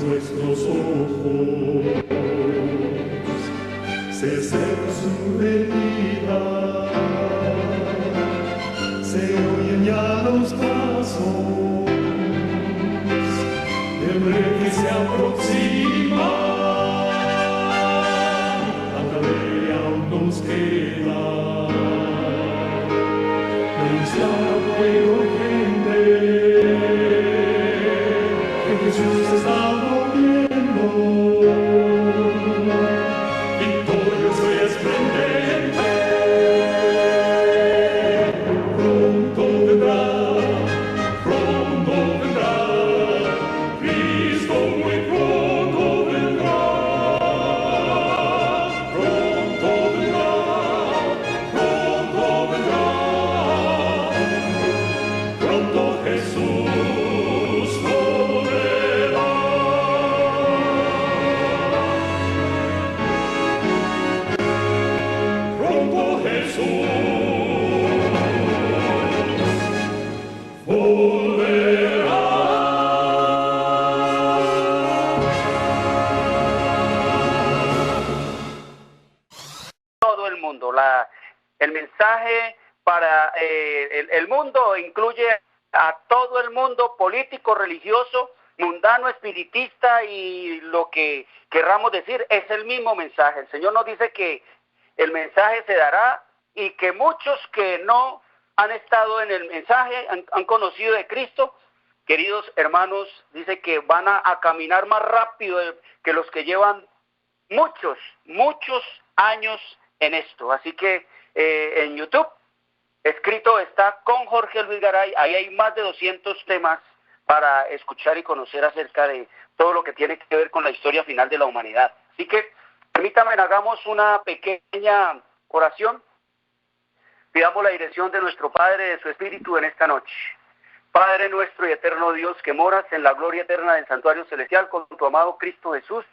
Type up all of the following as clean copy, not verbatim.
nuestros ojos, se seca su herida, se oyen ya los pasos del rey que se aproxima. Tanta ley aún nos queda, anunciar pueblo y gente que Jesús está volviendo, victorioso y esplendente. Pronto vendrá, Cristo muy pronto vendrá. Pronto vendrá, pronto Jesús volverá. Pronto Jesús volverá. Todo el mundo, el mensaje para el mundo incluye a todo el mundo, político, religioso, mundano, espiritista y lo que querramos decir, es el mismo mensaje. El Señor nos dice que el mensaje se dará y que muchos que no han estado en el mensaje, han conocido de Cristo, queridos hermanos, dice que van a caminar más rápido que los que llevan muchos años en esto. Así que en YouTube, escrito está con Jorge Luis Garay, ahí hay más de 200 temas para escuchar y conocer acerca de todo lo que tiene que ver con la historia final de la humanidad. Así que permítanme, hagamos una pequeña oración. Pidamos la dirección de nuestro Padre, de su Espíritu en esta noche. Padre nuestro y eterno Dios, que moras en la gloria eterna del santuario celestial con tu amado Cristo Jesús,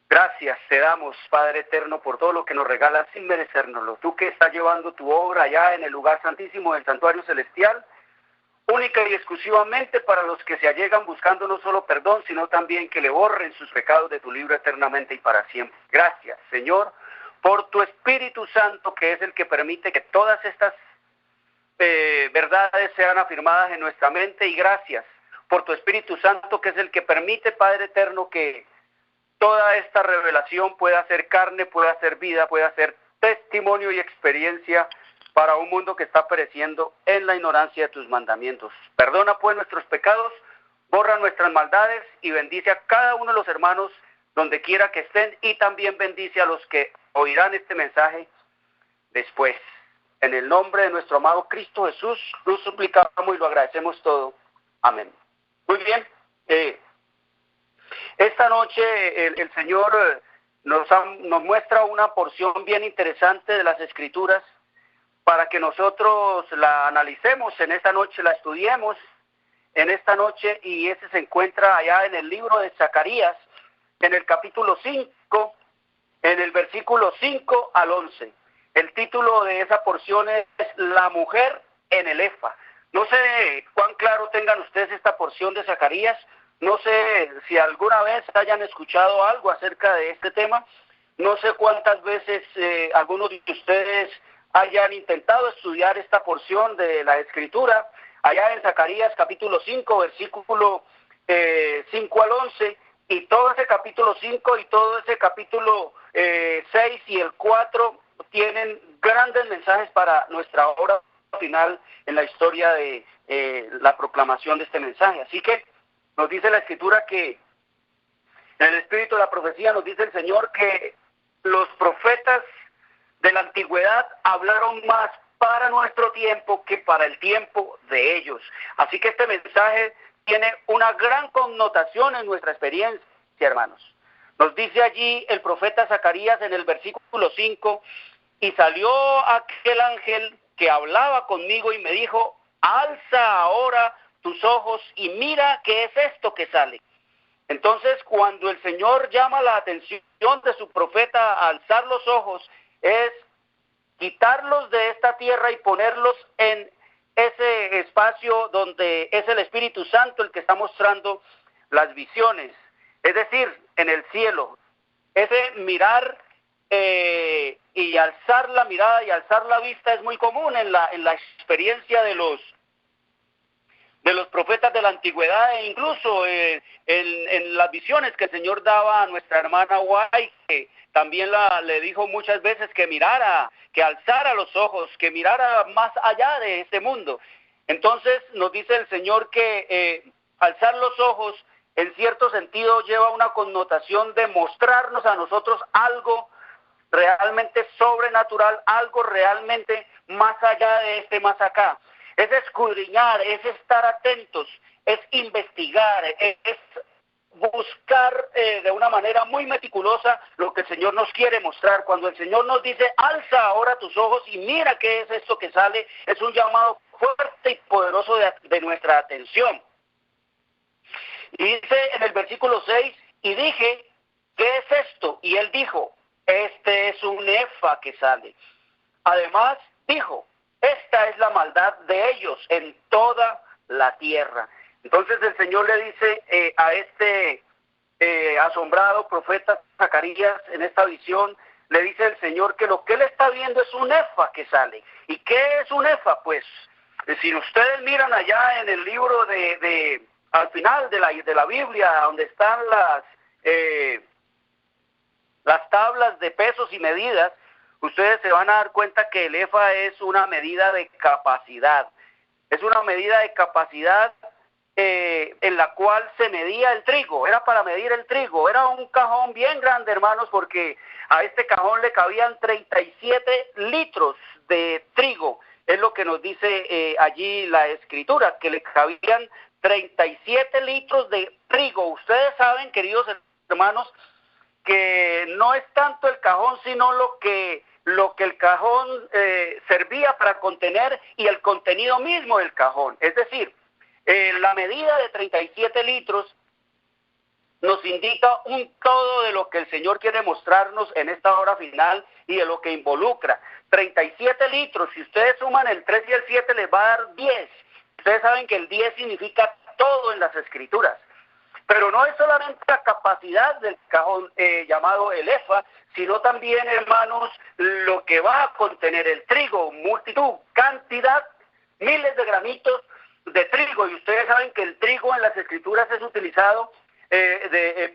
gracias te damos, Padre eterno, por todo lo que nos regalas sin merecérnoslo. Tú que estás llevando tu obra allá en el lugar santísimo del santuario celestial, única y exclusivamente para los que se allegan buscando no solo perdón, sino también que le borren sus pecados de tu libro eternamente y para siempre. Gracias, Señor, por tu Espíritu Santo, que es el que permite que todas estas verdades sean afirmadas en nuestra mente, y gracias por tu Espíritu Santo, que es el que permite, Padre eterno, que toda esta revelación pueda ser carne, pueda ser vida, pueda ser testimonio y experiencia para un mundo que está pereciendo en la ignorancia de tus mandamientos. Perdona pues nuestros pecados, borra nuestras maldades y bendice a cada uno de los hermanos donde quiera que estén, y también bendice a los que oirán este mensaje después. En el nombre de nuestro amado Cristo Jesús, lo suplicamos y lo agradecemos todo. Amén. Muy bien. Esta noche el Señor nos muestra una porción bien interesante de las Escrituras para que nosotros la analicemos en esta noche, la estudiemos en esta noche, y ese se encuentra allá en el libro de Zacarías, en el capítulo 5, en el versículo 5 al 11. El título de esa porción es La mujer en el efa. No sé cuán claro tengan ustedes esta porción de Zacarías. No sé si alguna vez hayan escuchado algo acerca de este tema. No sé cuántas veces algunos de ustedes hayan intentado estudiar esta porción de la Escritura, allá en Zacarías capítulo 5, versículo 5 al 11, y todo ese capítulo 5 y todo ese capítulo 6 y el 4 tienen grandes mensajes para nuestra hora final en la historia de la proclamación de este mensaje. Así que nos dice la Escritura que en el espíritu de la profecía nos dice el Señor que los profetas de la antigüedad hablaron más para nuestro tiempo que para el tiempo de ellos. Así que este mensaje tiene una gran connotación en nuestra experiencia, hermanos. Nos dice allí el profeta Zacarías en el versículo 5, y salió aquel ángel que hablaba conmigo y me dijo, alza ahora tus ojos y mira qué es esto que sale. Entonces, cuando el Señor llama la atención de su profeta a alzar los ojos, es quitarlos de esta tierra y ponerlos en ese espacio donde es el Espíritu Santo el que está mostrando las visiones, es decir, en el cielo. Ese mirar y alzar la mirada y alzar la vista es muy común en la experiencia de los profetas de la antigüedad, e incluso en las visiones que el Señor daba a nuestra hermana White, que también le dijo muchas veces que mirara, que alzara los ojos, que mirara más allá de este mundo. Entonces nos dice el Señor que alzar los ojos en cierto sentido lleva una connotación de mostrarnos a nosotros algo realmente sobrenatural, algo realmente más allá de este más acá. Es escudriñar, es estar atentos, es investigar, es buscar de una manera muy meticulosa lo que el Señor nos quiere mostrar. Cuando el Señor nos dice, alza ahora tus ojos y mira qué es esto que sale, es un llamado fuerte y poderoso de nuestra atención. Y dice en el versículo 6, y dije, ¿qué es esto? Y él dijo, este es un efa que sale. Además dijo, esta es la maldad de ellos en toda la tierra. Entonces el Señor le dice a este asombrado profeta Zacarías en esta visión, le dice el Señor que lo que él está viendo es un efa que sale. ¿Y qué es un efa? Pues si ustedes miran allá en el libro al final de la Biblia, donde están las tablas de pesos y medidas, ustedes se van a dar cuenta que el efa es una medida de capacidad. Es una medida de capacidad en la cual se medía el trigo. Era para medir el trigo. Era un cajón bien grande, hermanos, porque a este cajón le cabían 37 litros de trigo. Es lo que nos dice allí la Escritura, que le cabían 37 litros de trigo. Ustedes saben, queridos hermanos, que no es tanto el cajón, sino lo que el cajón servía para contener y el contenido mismo del cajón. Es decir, la medida de 37 litros nos indica un todo de lo que el Señor quiere mostrarnos en esta hora final y de lo que involucra. 37 litros, si ustedes suman el 3 y el 7 les va a dar 10. Ustedes saben que el 10 significa todo en las Escrituras. Pero no es solamente la capacidad del cajón llamado el efa, sino también, hermanos, lo que va a contener el trigo, multitud, cantidad, miles de granitos de trigo. Y ustedes saben que el trigo en las Escrituras es utilizado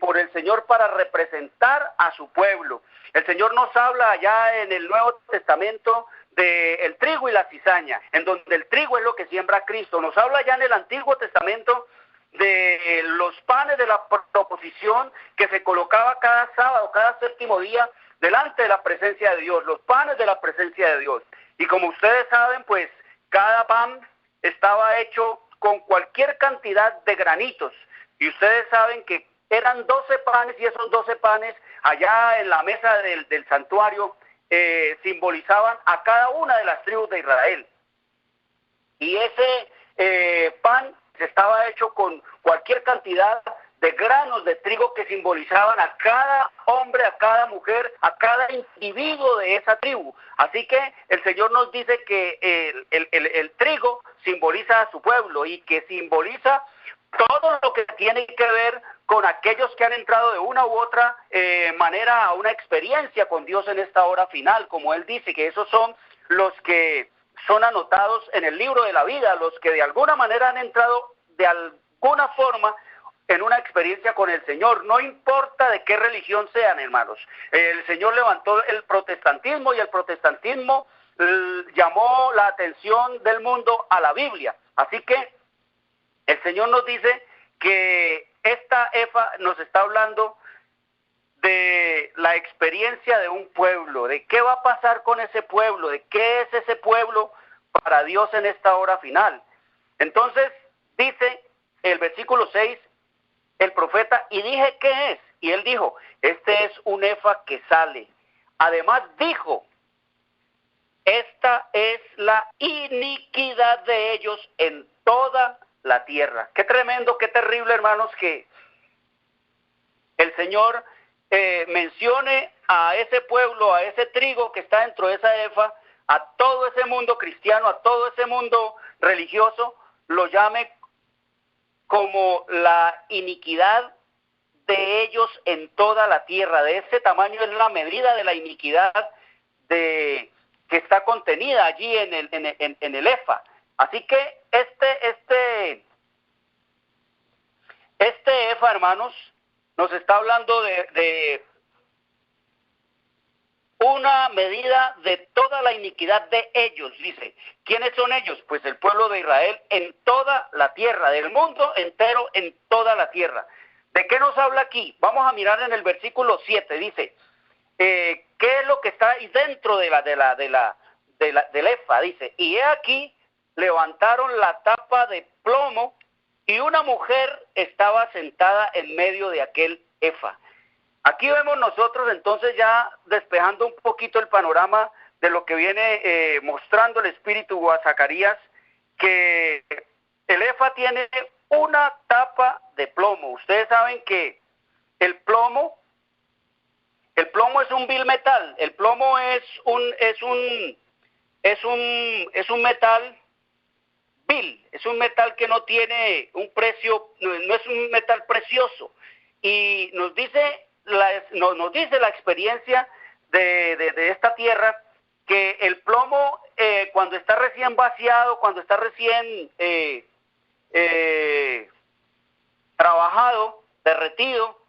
por el Señor para representar a su pueblo. El Señor nos habla allá en el Nuevo Testamento del trigo y la cizaña, en donde el trigo es lo que siembra Cristo. Nos habla ya en el Antiguo Testamento de los panes de la proposición que se colocaba cada sábado, cada séptimo día, delante de la presencia de Dios, los panes de la presencia de Dios. Y como ustedes saben, pues cada pan estaba hecho con cualquier cantidad de granitos. Y ustedes saben que eran 12 panes, y esos 12 panes allá en la mesa del santuario simbolizaban a cada una de las tribus de Israel. Y ese pan estaba hecho con cualquier cantidad de granos de trigo que simbolizaban a cada hombre, a cada mujer, a cada individuo de esa tribu. Así que el Señor nos dice que el trigo simboliza a su pueblo y que simboliza todo lo que tiene que ver con aquellos que han entrado de una u otra manera a una experiencia con Dios en esta hora final, como Él dice, que esos son los que son anotados en el libro de la vida, los que de alguna manera han entrado de alguna forma en una experiencia con el Señor, no importa de qué religión sean, hermanos. El Señor levantó el protestantismo y el protestantismo llamó la atención del mundo a la Biblia. Así que el Señor nos dice que esta efa nos está hablando de la experiencia de un pueblo, de qué va a pasar con ese pueblo, de qué es ese pueblo para Dios en esta hora final. Entonces, dice el versículo 6, el profeta, y dije, ¿qué es? Y él dijo, este es un efa que sale. Además dijo, esta es la iniquidad de ellos en toda la tierra. Qué tremendo, qué terrible, hermanos, que el Señor mencione a ese pueblo, a ese trigo que está dentro de esa efa, a todo ese mundo cristiano, a todo ese mundo religioso, lo llame como la iniquidad de ellos en toda la tierra. De ese tamaño es la medida de la iniquidad que está contenida allí en el efa. Así que este efa, hermanos, nos está hablando de una medida de toda la iniquidad de ellos. Dice, ¿quiénes son ellos? Pues el pueblo de Israel en toda la tierra, del mundo entero en toda la tierra. ¿De qué nos habla aquí? Vamos a mirar en el versículo 7, dice, ¿qué es lo que está ahí dentro del efa? Dice, y he aquí, levantaron la tapa de plomo, y una mujer estaba sentada en medio de aquel efa. Aquí vemos nosotros entonces ya despejando un poquito el panorama de lo que viene mostrando el Espíritu a Zacarías, que el efa tiene una tapa de plomo. Ustedes saben que el plomo es un vil metal. El plomo es un metal vil, es un metal que no tiene un precio, no es un metal precioso. Y nos dice la experiencia de esta tierra que el plomo cuando está recién vaciado, cuando está recién trabajado, derretido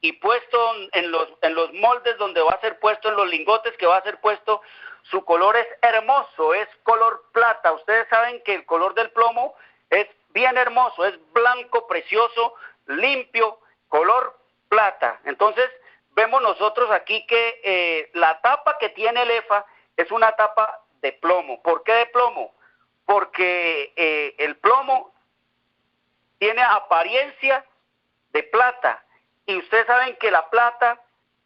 y puesto en los moldes donde va a ser puesto, en los lingotes que va a ser puesto, su color es hermoso, es color plata. Ustedes saben que el color del plomo es bien hermoso, es blanco, precioso, limpio, color plata. Entonces vemos nosotros aquí que la tapa que tiene el efa es una tapa de plomo. ¿Por qué de plomo? Porque el plomo tiene apariencia de plata, y ustedes saben que la plata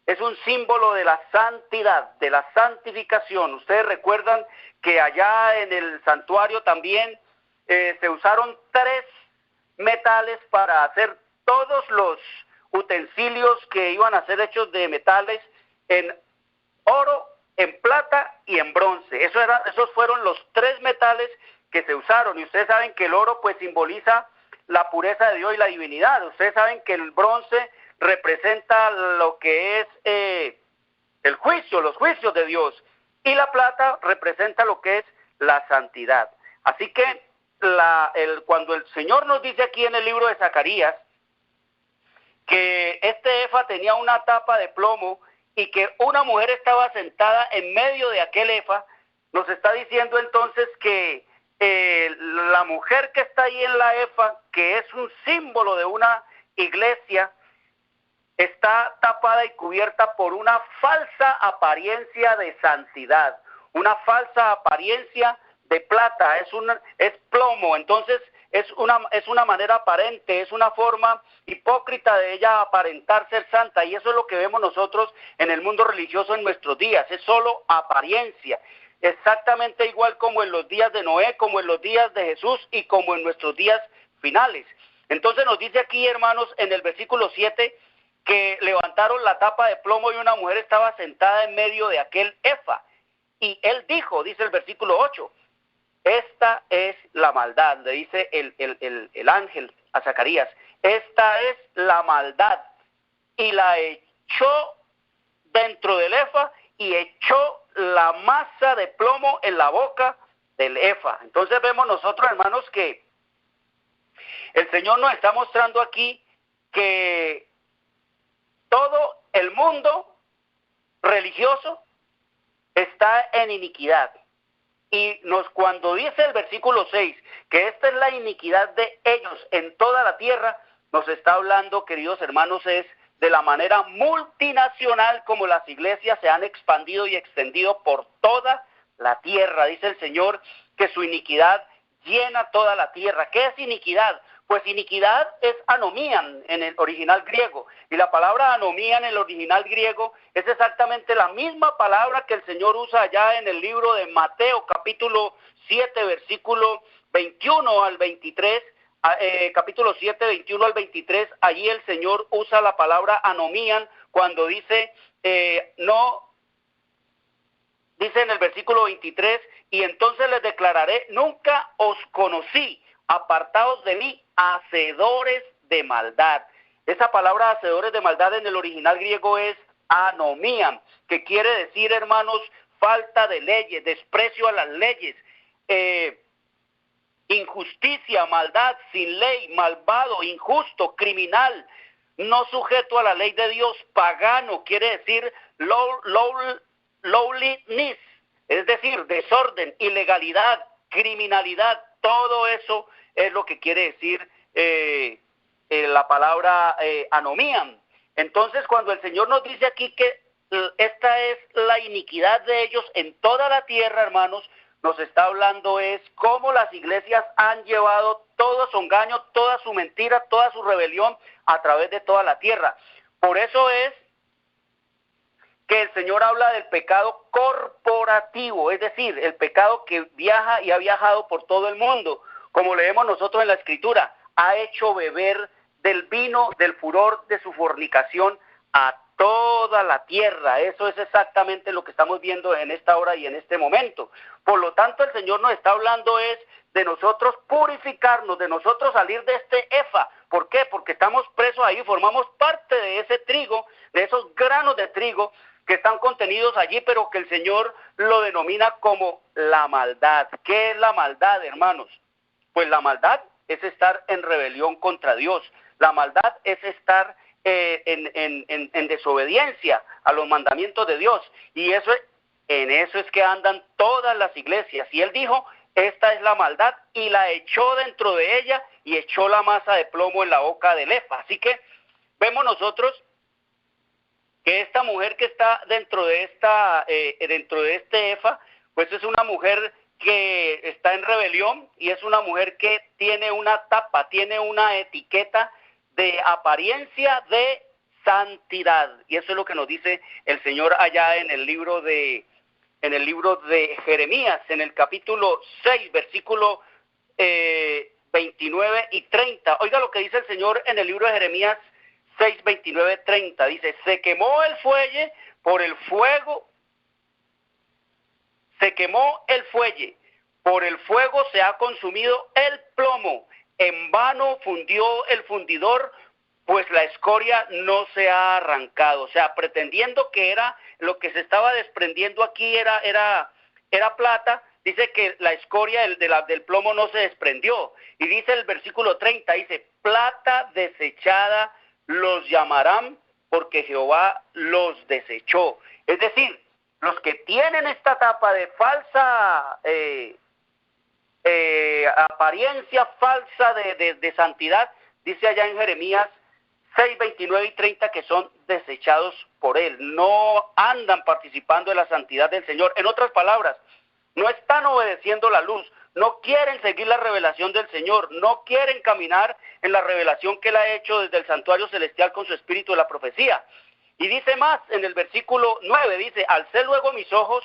es un símbolo de la santidad, de la santificación. Ustedes recuerdan que allá en el santuario también se usaron 3 metales para hacer todos los utensilios que iban a ser hechos de metales, en oro, en plata y en bronce. Esos fueron los 3 metales que se usaron. Y ustedes saben que el oro pues simboliza la pureza de Dios y la divinidad. Ustedes saben que el bronce representa lo que es el juicio, los juicios de Dios, y la plata representa lo que es la santidad. Así que cuando el Señor nos dice aquí en el libro de Zacarías que este efa tenía una tapa de plomo y que una mujer estaba sentada en medio de aquel efa, nos está diciendo entonces que la mujer que está ahí en la efa, que es un símbolo de una iglesia, está tapada y cubierta por una falsa apariencia de santidad, una falsa apariencia de plata, es plomo. Entonces es una manera aparente, es una forma hipócrita de ella aparentar ser santa, y eso es lo que vemos nosotros en el mundo religioso en nuestros días, es solo apariencia, exactamente igual como en los días de Noé, como en los días de Jesús y como en nuestros días finales. Entonces nos dice aquí, hermanos, en el versículo 7, que levantaron la tapa de plomo y una mujer estaba sentada en medio de aquel efa. Y él dijo, dice el versículo 8, esta es la maldad, le dice el ángel a Zacarías, esta es la maldad. Y la echó dentro del efa y echó la masa de plomo en la boca del efa. Entonces vemos nosotros, hermanos, que el Señor nos está mostrando aquí que todo el mundo religioso está en iniquidad. Y cuando dice el versículo 6 que esta es la iniquidad de ellos en toda la tierra, nos está hablando, queridos hermanos, es de la manera multinacional como las iglesias se han expandido y extendido por toda la tierra. Dice el Señor que su iniquidad llena toda la tierra. ¿Qué es iniquidad? Pues iniquidad es anomían en el original griego, y la palabra anomía en el original griego es exactamente la misma palabra que el Señor usa allá en el libro de Mateo, capítulo 7, versículo 21 al 23, capítulo 7, 21 al 23, allí el Señor usa la palabra anomían cuando dice, dice en el versículo 23, y entonces les declararé, nunca os conocí, apartaos de mí, hacedores de maldad. Esa palabra hacedores de maldad en el original griego es anomía, que quiere decir, hermanos, falta de leyes, desprecio a las leyes, injusticia, maldad, sin ley, malvado, injusto, criminal, no sujeto a la ley de Dios, pagano, quiere decir lowliness, es decir, desorden, ilegalidad, criminalidad, todo eso es lo que quiere decir la palabra anomía. Entonces, cuando el Señor nos dice aquí que esta es la iniquidad de ellos en toda la tierra, hermanos, nos está hablando es cómo las iglesias han llevado todo su engaño, toda su mentira, toda su rebelión a través de toda la tierra. Por eso es que el Señor habla del pecado corporativo, es decir, el pecado que viaja y ha viajado por todo el mundo. Como leemos nosotros en la Escritura, ha hecho beber del vino, del furor de su fornicación a toda la tierra. Eso es exactamente lo que estamos viendo en esta hora y en este momento. Por lo tanto, el Señor nos está hablando es de nosotros purificarnos, de nosotros salir de este efa. ¿Por qué? Porque estamos presos ahí, formamos parte de ese trigo, de esos granos de trigo que están contenidos allí, pero que el Señor lo denomina como la maldad. ¿Qué es la maldad, hermanos? Pues la maldad es estar en rebelión contra Dios. La maldad es estar en desobediencia a los mandamientos de Dios. Y en eso es que andan todas las iglesias. Y Él dijo, esta es la maldad, y la echó dentro de ella, y echó la masa de plomo en la boca del efa. Así que vemos nosotros que esta mujer que está dentro de este efa, pues es una mujer que está en rebelión, y es una mujer que tiene una tapa, tiene una etiqueta de apariencia de santidad. Y eso es lo que nos dice el Señor allá en el libro de Jeremías, en el capítulo 6, versículo 29 y 30. Oiga lo que dice el Señor en el libro de Jeremías 6, 29, 30. Dice, se quemó el fuelle por el fuego, por el fuego se ha consumido el plomo, en vano fundió el fundidor, pues la escoria no se ha arrancado. O sea, pretendiendo que era lo que se estaba desprendiendo aquí era plata, dice que la escoria del plomo no se desprendió. Y dice el versículo 30, dice, plata desechada los llamarán, porque Jehová los desechó. Es decir, los que tienen esta tapa de falsa apariencia falsa de santidad, dice allá en Jeremías 6, 29 y 30 que son desechados por Él, no andan participando de la santidad del Señor. En otras palabras, no están obedeciendo la luz, no quieren seguir la revelación del Señor, no quieren caminar en la revelación que Él ha hecho desde el santuario celestial con su espíritu de la profecía. Y dice más, en el versículo 9, dice, alcé luego mis ojos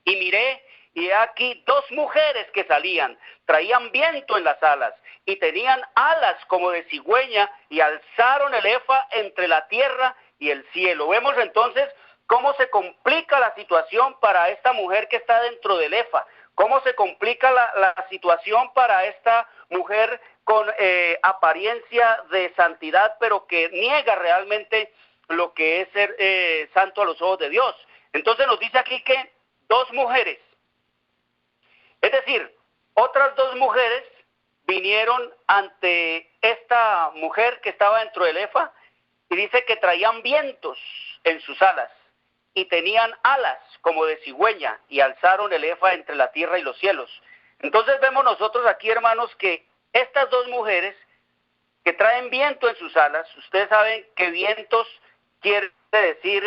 y miré, y he aquí dos mujeres que salían, traían viento en las alas, y tenían alas como de cigüeña, y alzaron el efa entre la tierra y el cielo. Vemos entonces cómo se complica la situación para esta mujer que está dentro del efa, cómo se complica la situación para esta mujer con apariencia de santidad, pero que niega realmente lo que es ser santo a los ojos de Dios. Entonces nos dice aquí que dos mujeres, es decir, otras dos mujeres vinieron ante esta mujer que estaba dentro del efa, y dice que traían vientos en sus alas y tenían alas como de cigüeña, y alzaron el efa entre la tierra y los cielos. Entonces vemos nosotros aquí, hermanos, que estas dos mujeres que traen viento en sus alas, ustedes saben que vientos quiere decir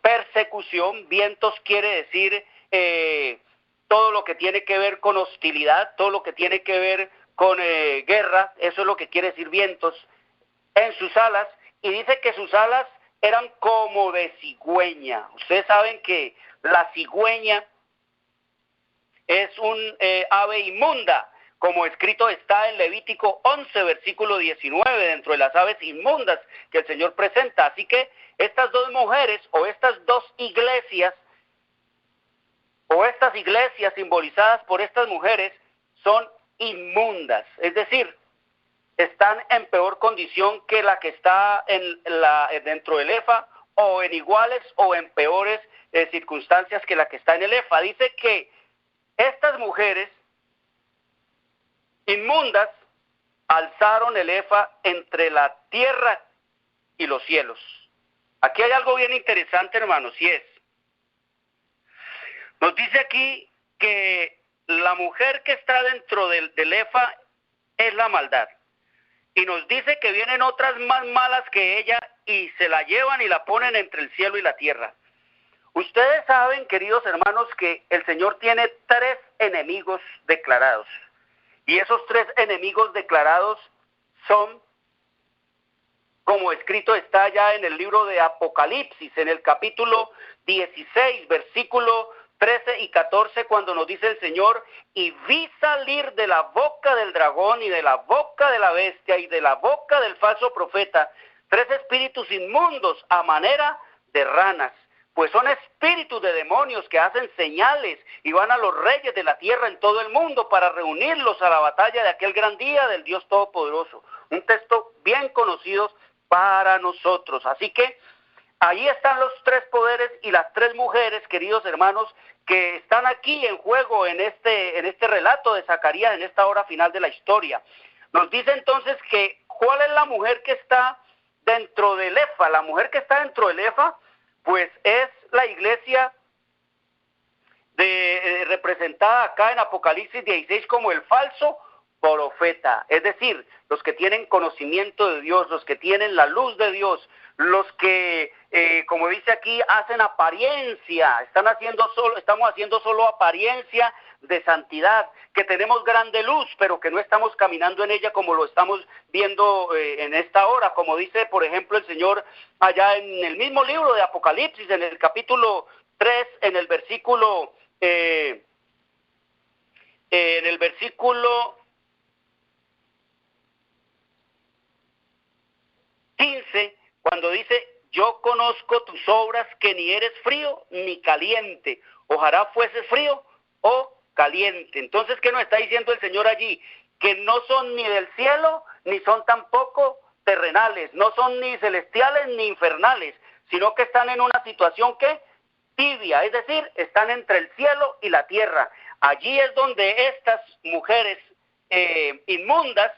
persecución, vientos quiere decir todo lo que tiene que ver con hostilidad, todo lo que tiene que ver con guerra, eso es lo que quiere decir vientos en sus alas, y dice que sus alas eran como de cigüeña. Ustedes saben que la cigüeña es un ave inmunda, como escrito está en Levítico 11, versículo 19, dentro de las aves inmundas que el Señor presenta. Así que estas dos mujeres, o estas dos iglesias, o estas iglesias simbolizadas por estas mujeres, son inmundas, es decir, están en peor condición que la que está dentro del Efa, o en iguales o en peores circunstancias que la que está en el Efa. Dice que estas mujeres inmundas alzaron el Efa entre la tierra y los cielos. Aquí hay algo bien interesante, hermanos, y es, nos dice aquí que la mujer que está dentro del Efa es la maldad. Y nos dice que vienen otras más malas que ella y se la llevan y la ponen entre el cielo y la tierra. Ustedes saben, queridos hermanos, que el Señor tiene 3 enemigos declarados. Y esos 3 enemigos declarados son, como escrito está ya en el libro de Apocalipsis, en el capítulo 16, versículo 13 y 14, cuando nos dice el Señor: y vi salir de la boca del dragón y de la boca de la bestia y de la boca del falso profeta 3 espíritus inmundos a manera de ranas, pues son espíritus de demonios que hacen señales y van a los reyes de la tierra en todo el mundo para reunirlos a la batalla de aquel gran día del Dios Todopoderoso. Un texto bien conocido para nosotros. Así que ahí están los 3 poderes y las 3 mujeres, queridos hermanos, que están aquí en juego en este relato de Zacarías, en esta hora final de la historia. Nos dice entonces que ¿cuál es la mujer que está dentro del Efa? La mujer que está dentro del Efa, pues es la iglesia representada acá en Apocalipsis 16 como el falso profeta, es decir, los que tienen conocimiento de Dios, los que tienen la luz de Dios, los que, como dice aquí, hacen apariencia, estamos haciendo solo apariencia de santidad, que tenemos grande luz, pero que no estamos caminando en ella como lo estamos viendo en esta hora, como dice, por ejemplo, el Señor allá en el mismo libro de Apocalipsis, en el capítulo 3, en el versículo 15, cuando dice: yo conozco tus obras, que ni eres frío ni caliente, ojalá fueses frío o caliente. Entonces, ¿qué nos está diciendo el Señor allí? Que no son ni del cielo, ni son tampoco terrenales, no son ni celestiales ni infernales, sino que están en una situación que tibia, es decir, están entre el cielo y la tierra. Allí es donde estas mujeres inmundas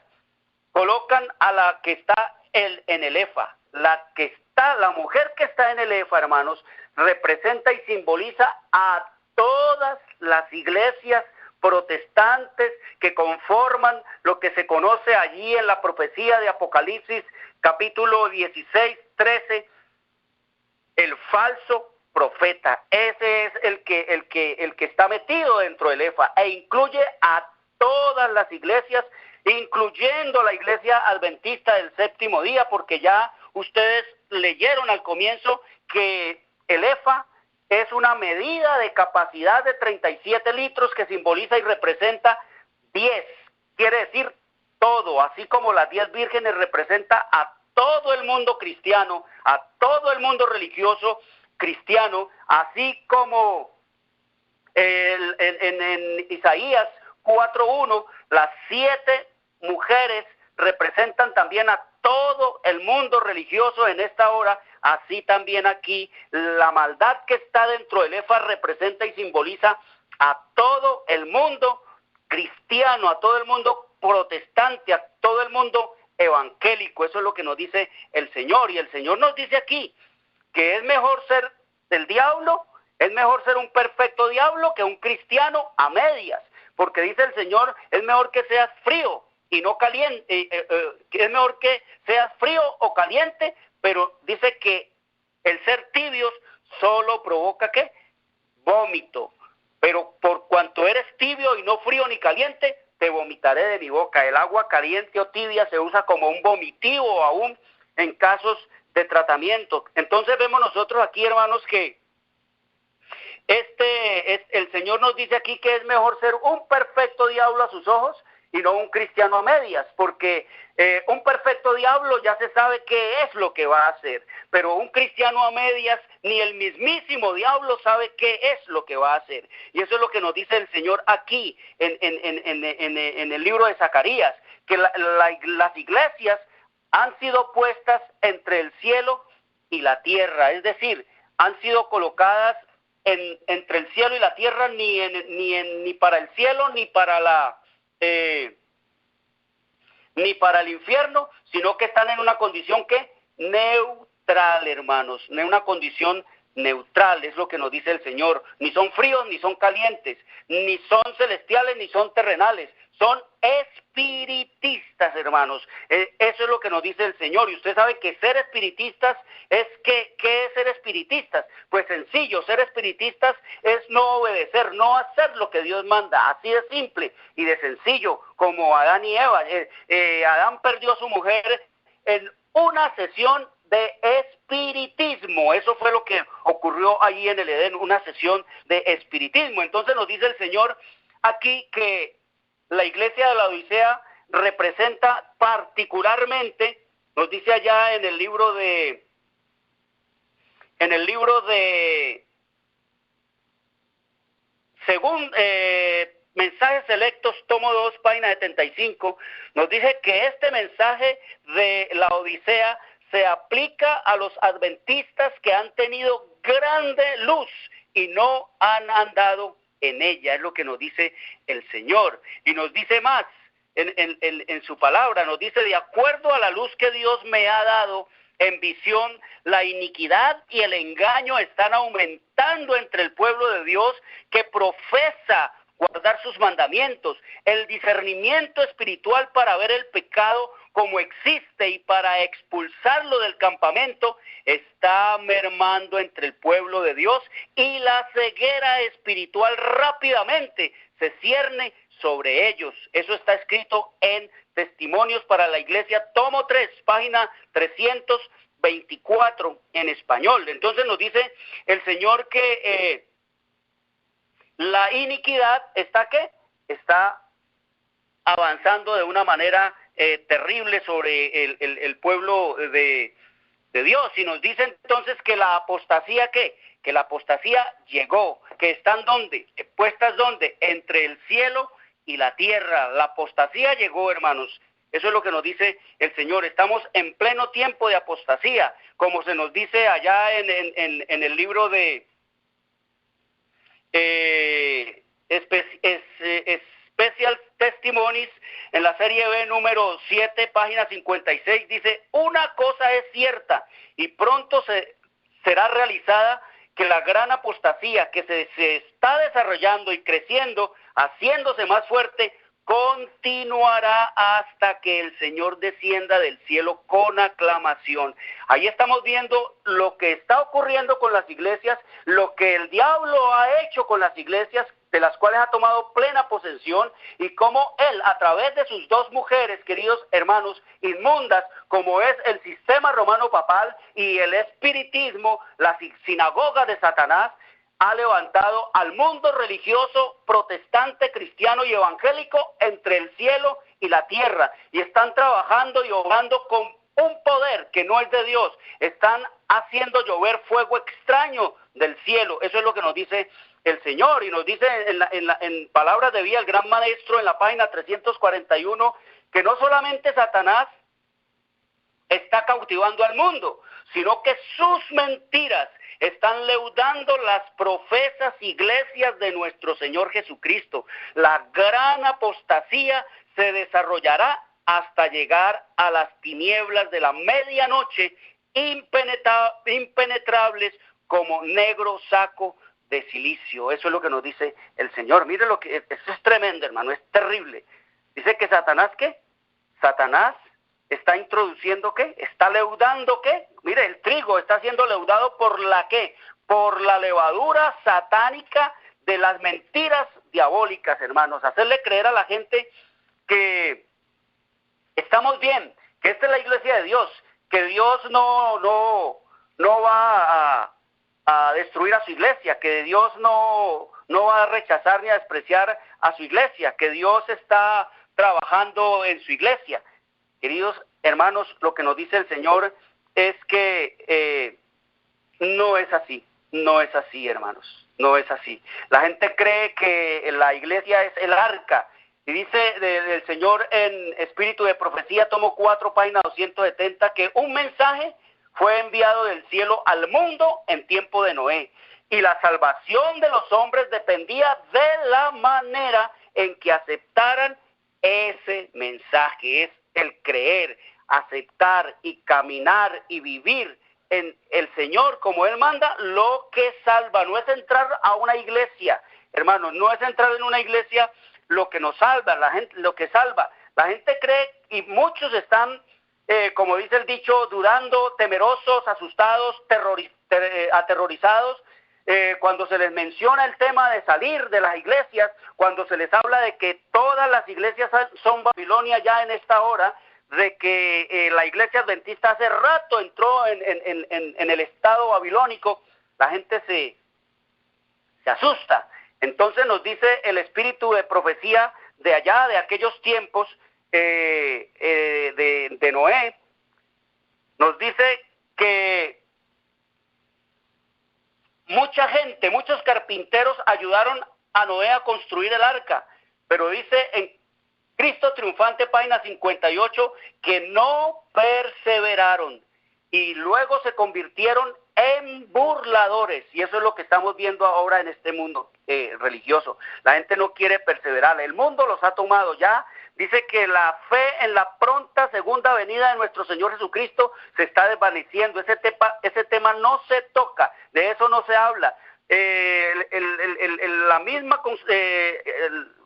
colocan a la que está en el Efa. La mujer que está en el Efa, hermanos, representa y simboliza a todas las iglesias protestantes que conforman lo que se conoce allí en la profecía de Apocalipsis, capítulo 16, 13, el falso profeta. Ese es el que está metido dentro del Efa, e incluye a todas las iglesias, incluyendo la iglesia adventista del séptimo día, porque ya ustedes leyeron al comienzo que el Efa es una medida de capacidad de 37 litros que simboliza y representa 10, quiere decir todo, así como las 10 vírgenes representa a todo el mundo cristiano, a todo el mundo religioso cristiano, así como en Isaías 4:1, las 7 mujeres representan también a todo el mundo religioso en esta hora. Así también aquí la maldad que está dentro del Efa representa y simboliza a todo el mundo cristiano, a todo el mundo protestante, a todo el mundo evangélico. Eso es lo que nos dice el Señor, y el Señor nos dice aquí que es mejor ser del diablo, es mejor ser un perfecto diablo que un cristiano a medias, porque dice el Señor, es mejor que seas frío y no caliente, es mejor que seas frío o caliente, pero dice que el ser tibios solo provoca ¿qué? Vómito. Pero por cuanto eres tibio y no frío ni caliente, te vomitaré de mi boca. El agua caliente o tibia se usa como un vomitivo aún en casos de tratamiento. Entonces vemos nosotros aquí, hermanos, que el Señor nos dice aquí que es mejor ser un perfecto diablo a sus ojos y no un cristiano a medias, porque un perfecto diablo ya se sabe qué es lo que va a hacer, pero un cristiano a medias, ni el mismísimo diablo sabe qué es lo que va a hacer. Y eso es lo que nos dice el Señor aquí en el libro de Zacarías, que las iglesias han sido puestas entre el cielo y la tierra, es decir, han sido colocadas entre el cielo y la tierra, ni para el cielo ni para ni para el infierno, sino que están en una condición que neutral, hermanos, en una condición neutral, es lo que nos dice el Señor. Ni son fríos ni son calientes, ni son celestiales ni son terrenales, son espiritistas, hermanos. Eso es lo que nos dice el Señor. Y usted sabe que ser espiritistas ¿qué es ser espiritistas? Pues sencillo, ser espiritistas es no obedecer, no hacer lo que Dios manda, así de simple y de sencillo, como Adán y Eva. Adán perdió a su mujer en una sesión de espiritismo. Eso fue lo que ocurrió allí en el Edén, una sesión de espiritismo. Entonces nos dice el Señor aquí que la iglesia de la Odisea representa particularmente, nos dice allá en el libro de según Mensajes Selectos, tomo 2, página 75, nos dice que este mensaje de la Odisea se aplica a los adventistas que han tenido grande luz y no han andado en ella, es lo que nos dice el Señor. Y nos dice más en su palabra, nos dice: de acuerdo a la luz que Dios me ha dado en visión, la iniquidad y el engaño están aumentando entre el pueblo de Dios que profesa guardar sus mandamientos. El discernimiento espiritual para ver el pecado como existe y para expulsarlo del campamento está mermando entre el pueblo de Dios, y la ceguera espiritual rápidamente se cierne sobre ellos. Eso está escrito en Testimonios para la Iglesia, tomo 3, página 324 en español. Entonces nos dice el Señor que la iniquidad está avanzando de una manera terrible sobre el pueblo de Dios. Y nos dice entonces que la apostasía, que la apostasía llegó, que están ¿dónde? Puestas ¿dónde? Entre el cielo y la tierra. La apostasía llegó, hermanos. Eso es lo que nos dice el Señor. Estamos en pleno tiempo de apostasía, como se nos dice allá en el libro de Special Testimonies, en la serie B número 7, página 56, dice: una cosa es cierta y pronto será realizada, que la gran apostasía que se está desarrollando y creciendo, haciéndose más fuerte, continuará hasta que el Señor descienda del cielo con aclamación. Ahí estamos viendo lo que está ocurriendo con las iglesias, lo que el diablo ha hecho con las iglesias, de las cuales ha tomado plena posesión, y cómo él, a través de sus dos mujeres, queridos hermanos, inmundas, como es el sistema romano papal y el espiritismo, la sinagoga de Satanás, ha levantado al mundo religioso, protestante, cristiano y evangélico entre el cielo y la tierra, y están trabajando y obrando con un poder que no es de Dios. Están haciendo llover fuego extraño del cielo. Eso es lo que nos dice el Señor, y nos dice en Palabras de Vida el gran maestro en la página 341, que no solamente Satanás está cautivando al mundo, sino que sus mentiras están leudando las profesas iglesias de nuestro Señor Jesucristo. La gran apostasía se desarrollará hasta llegar a las tinieblas de la medianoche, impenetrables como negro saco de silicio. Eso es lo que nos dice el Señor. Mire lo que eso es tremendo, hermano, es terrible. Dice que Satanás, ¿qué? Satanás está introduciendo, ¿qué? Está leudando, ¿qué? Mire, el trigo está siendo leudado por la, ¿qué? Por la levadura satánica de las mentiras diabólicas, hermanos. Hacerle creer a la gente que estamos bien, que esta es la iglesia de Dios, que Dios no va a destruir a su iglesia, que Dios no va a rechazar ni a despreciar a su iglesia, que Dios está trabajando en su iglesia. Queridos hermanos, lo que nos dice el Señor es que no es así, no es así, hermanos, no es así. La gente cree que la iglesia es el arca, y dice el Señor en Espíritu de Profecía, tomo 4, página 270, que un mensaje fue enviado del cielo al mundo en tiempo de Noé, y la salvación de los hombres dependía de la manera en que aceptaran ese mensaje. Es el creer, aceptar y caminar y vivir en el Señor como Él manda, lo que salva. No es entrar a una iglesia, hermanos, no es entrar en una iglesia lo que nos salva, la gente, lo que salva. La gente cree, y muchos están, como dice el dicho, dudando, temerosos, asustados, aterrorizados, cuando se les menciona el tema de salir de las iglesias, cuando se les habla de que todas las iglesias son Babilonia ya en esta hora, de que la iglesia adventista hace rato entró en el estado babilónico, la gente se asusta. Entonces nos dice el Espíritu de Profecía de allá, de aquellos tiempos de Noé, nos dice que mucha gente, muchos carpinteros ayudaron a Noé a construir el arca, pero dice en Cristo Triunfante, página 58, que no perseveraron y luego se convirtieron en burladores, y eso es lo que estamos viendo ahora en este mundo religioso. La gente no quiere perseverar, el mundo los ha tomado ya. Dice que la fe en la pronta segunda venida de nuestro Señor Jesucristo se está desvaneciendo. Ese tema no se toca, de eso no se habla.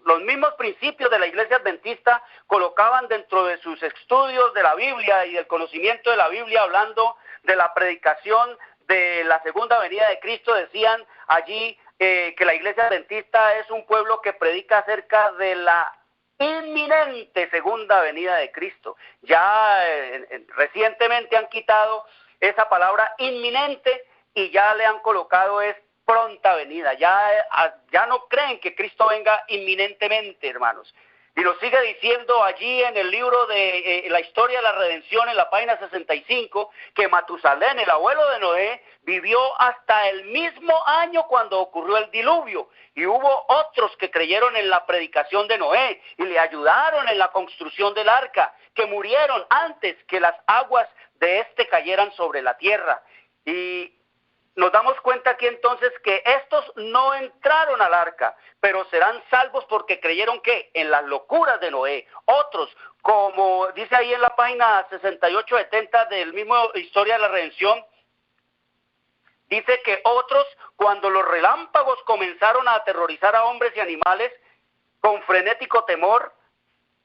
Los mismos principios de la iglesia adventista colocaban dentro de sus estudios de la Biblia y del conocimiento de la Biblia, hablando de la predicación de la segunda venida de Cristo, decían allí que la iglesia adventista es un pueblo que predica acerca de la inminente segunda venida de Cristo. Ya recientemente han quitado esa palabra inminente y ya le han colocado es pronta venida. Ya no creen que Cristo venga inminentemente, hermanos. Y lo sigue diciendo allí en el libro de la historia de la redención, en la página 65, que Matusalén, el abuelo de Noé, vivió hasta el mismo año cuando ocurrió el diluvio. Y hubo otros que creyeron en la predicación de Noé y le ayudaron en la construcción del arca, que murieron antes que las aguas de este cayeran sobre la tierra. Y nos damos cuenta aquí entonces que estos no entraron al arca, pero serán salvos porque creyeron que en las locuras de Noé. Otros, como dice ahí en la página 68-70 del mismo Historia de la Redención, dice que otros, cuando los relámpagos comenzaron a aterrorizar a hombres y animales, con frenético temor,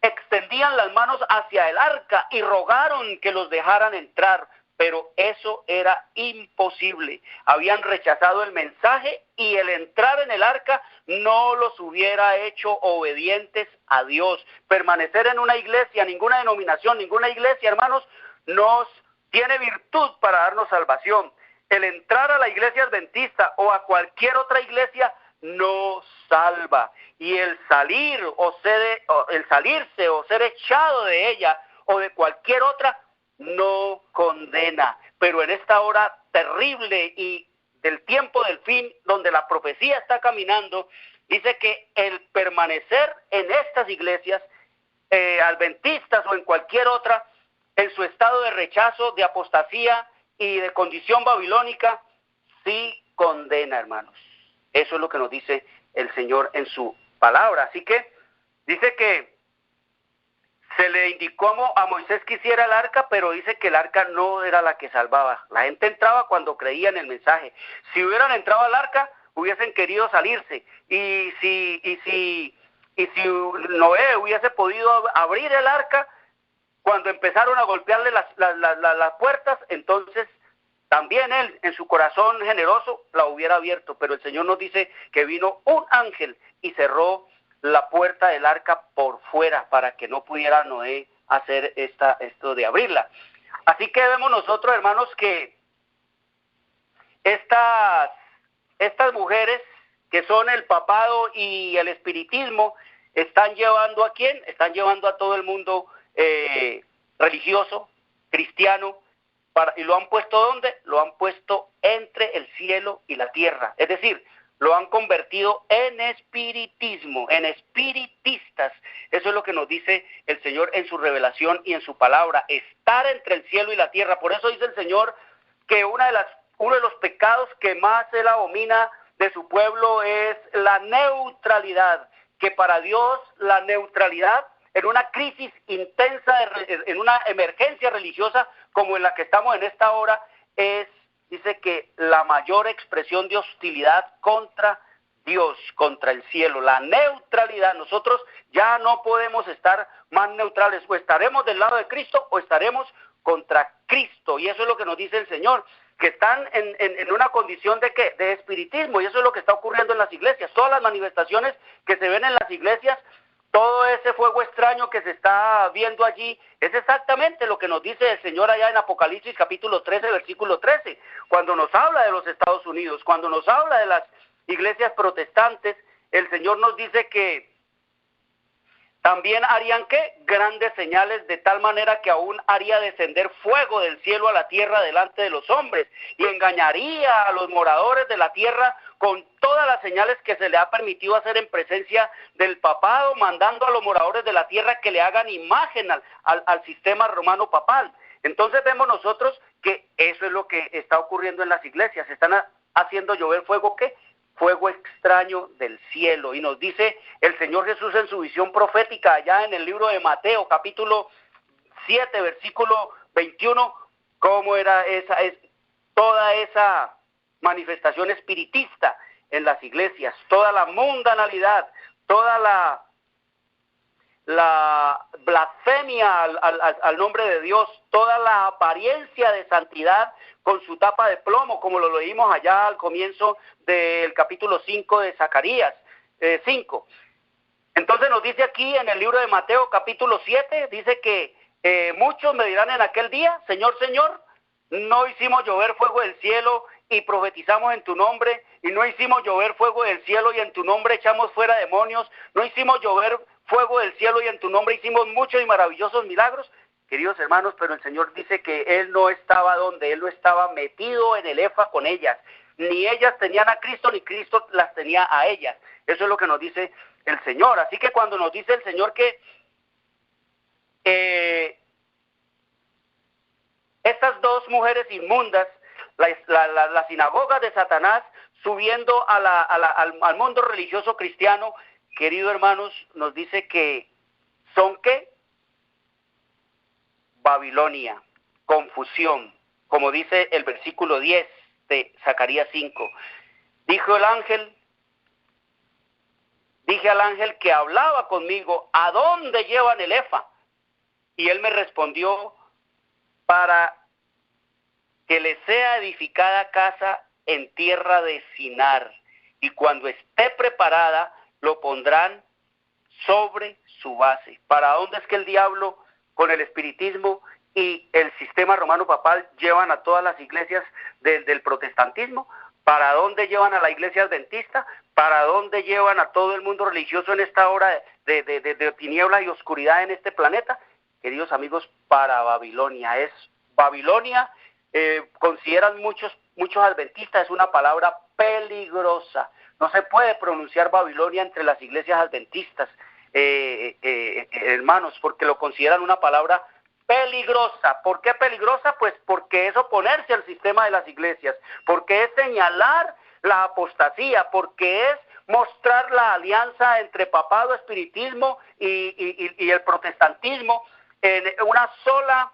extendían las manos hacia el arca y rogaron que los dejaran entrar. Pero eso era imposible. Habían rechazado el mensaje y el entrar en el arca no los hubiera hecho obedientes a Dios. Permanecer en una iglesia, ninguna denominación, ninguna iglesia, hermanos, nos tiene virtud para darnos salvación. El entrar a la iglesia adventista o a cualquier otra iglesia no salva. Y el salir el salirse o ser echado de ella o de cualquier otra no condena. Pero en esta hora terrible y del tiempo del fin, donde la profecía está caminando, dice que el permanecer en estas iglesias adventistas o en cualquier otra, en su estado de rechazo, de apostasía y de condición babilónica, sí condena, hermanos. Eso es lo que nos dice el Señor en su palabra. Así que dice que se le indicó a Moisés que hiciera el arca, pero dice que el arca no era la que salvaba. La gente entraba cuando creía en el mensaje. Si hubieran entrado al arca, hubiesen querido salirse. Y si Noé hubiese podido abrir el arca, cuando empezaron a golpearle las puertas, entonces también él, en su corazón generoso, la hubiera abierto. Pero el Señor nos dice que vino un ángel y cerró la puerta del arca por fuera para que no pudiera Noé hacer esto de abrirla. Así que vemos nosotros, hermanos, que estas mujeres que son el papado y el espiritismo, ¿Están llevando a quién? Están llevando a todo el mundo religioso, cristiano, ¿y lo han puesto dónde? Lo han puesto entre el cielo y la tierra. Es decir, lo han convertido en espiritismo, en espiritistas. Eso es lo que nos dice el Señor en su revelación y en su palabra, estar entre el cielo y la tierra. Por eso dice el Señor que uno de los pecados que más Él abomina de su pueblo es la neutralidad, que para Dios la neutralidad en una crisis intensa, en una emergencia religiosa como en la que estamos en esta hora, dice que la mayor expresión de hostilidad contra Dios, contra el cielo, la neutralidad. Nosotros ya no podemos estar más neutrales, o estaremos del lado de Cristo o estaremos contra Cristo, y eso es lo que nos dice el Señor, que están en una condición de ¿qué? De espiritismo, y eso es lo que está ocurriendo en las iglesias. Todas las manifestaciones que se ven en las iglesias, todo ese fuego extraño que se está viendo allí, es exactamente lo que nos dice el Señor allá en Apocalipsis capítulo 13, versículo 13, cuando nos habla de los Estados Unidos, cuando nos habla de las iglesias protestantes, el Señor nos dice que también harían ¿qué? Grandes señales, de tal manera que aún haría descender fuego del cielo a la tierra delante de los hombres, y engañaría a los moradores de la tierra con todas las señales que se le ha permitido hacer en presencia del papado, mandando a los moradores de la tierra que le hagan imagen al sistema romano papal. Entonces vemos nosotros que eso es lo que está ocurriendo en las iglesias. Están haciendo llover fuego, ¿qué? Fuego extraño del cielo. Y nos dice el Señor Jesús en su visión profética allá en el libro de Mateo, capítulo 7, versículo 21, cómo era toda esa manifestación espiritista en las iglesias, toda la mundanalidad, toda la blasfemia al nombre de Dios, toda la apariencia de santidad con su tapa de plomo, como lo leímos allá al comienzo del capítulo 5 de Zacarías 5. Entonces nos dice aquí en el libro de Mateo capítulo 7, dice que muchos me dirán en aquel día, Señor, Señor, no hicimos llover fuego del cielo y profetizamos en tu nombre, y no hicimos llover fuego del cielo y en tu nombre echamos fuera demonios, no hicimos llover fuego del cielo y en tu nombre hicimos muchos y maravillosos milagros. Queridos hermanos, pero el Señor dice que Él no estaba donde, Él no estaba metido en el efa con ellas, ni ellas tenían a Cristo, ni Cristo las tenía a ellas. Eso es lo que nos dice el Señor. Así que cuando nos dice el Señor que estas dos mujeres inmundas, la sinagoga de Satanás, subiendo al mundo religioso cristiano, queridos hermanos, nos dice que son ¿qué? Babilonia, confusión, como dice el versículo 10 de Zacarías 5. Dije al ángel que hablaba conmigo, ¿a dónde llevan el efa? Y él me respondió, para que le sea edificada casa en tierra de Sinar, y cuando esté preparada, lo pondrán sobre su base. ¿Para dónde es que el diablo, con el espiritismo y el sistema romano papal, llevan a todas las iglesias del protestantismo? ¿Para dónde llevan a la iglesia adventista? ¿Para dónde llevan a todo el mundo religioso en esta hora de tiniebla y oscuridad en este planeta? Queridos amigos, para Babilonia. Babilonia, consideran muchos adventistas, es una palabra peligrosa. No se puede pronunciar Babilonia entre las iglesias adventistas, hermanos, porque lo consideran una palabra peligrosa. ¿Por qué peligrosa? Pues porque es oponerse al sistema de las iglesias, porque es señalar la apostasía, porque es mostrar la alianza entre papado, espiritismo y el protestantismo en una sola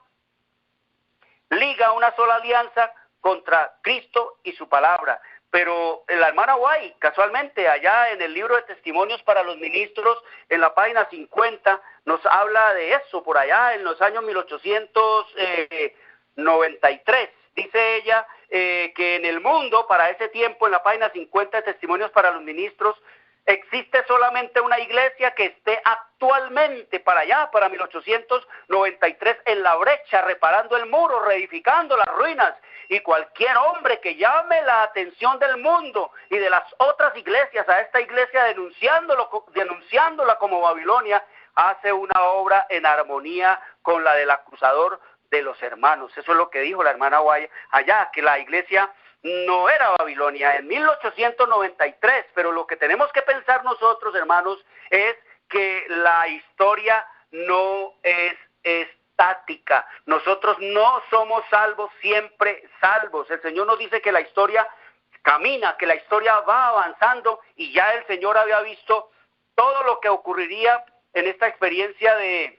liga, una sola alianza contra Cristo y su palabra. Pero la hermana White, casualmente, allá en el libro de Testimonios para los Ministros, en la página 50, nos habla de eso, por allá en los años 1893. Dice ella que en el mundo, para ese tiempo, en la página 50 de Testimonios para los Ministros, existe solamente una iglesia que esté actualmente para allá, para 1893, en la brecha, reparando el muro, reedificando las ruinas. Y cualquier hombre que llame la atención del mundo y de las otras iglesias a esta iglesia denunciándola como Babilonia, hace una obra en armonía con la del acusador de los hermanos. Eso es lo que dijo la hermana Guaya allá, que la iglesia no era Babilonia en 1893, pero lo que tenemos que pensar nosotros, hermanos, es que la historia no es estática. Nosotros no somos salvos, siempre salvos. El Señor nos dice que la historia camina, que la historia va avanzando, y ya el Señor había visto todo lo que ocurriría en esta experiencia de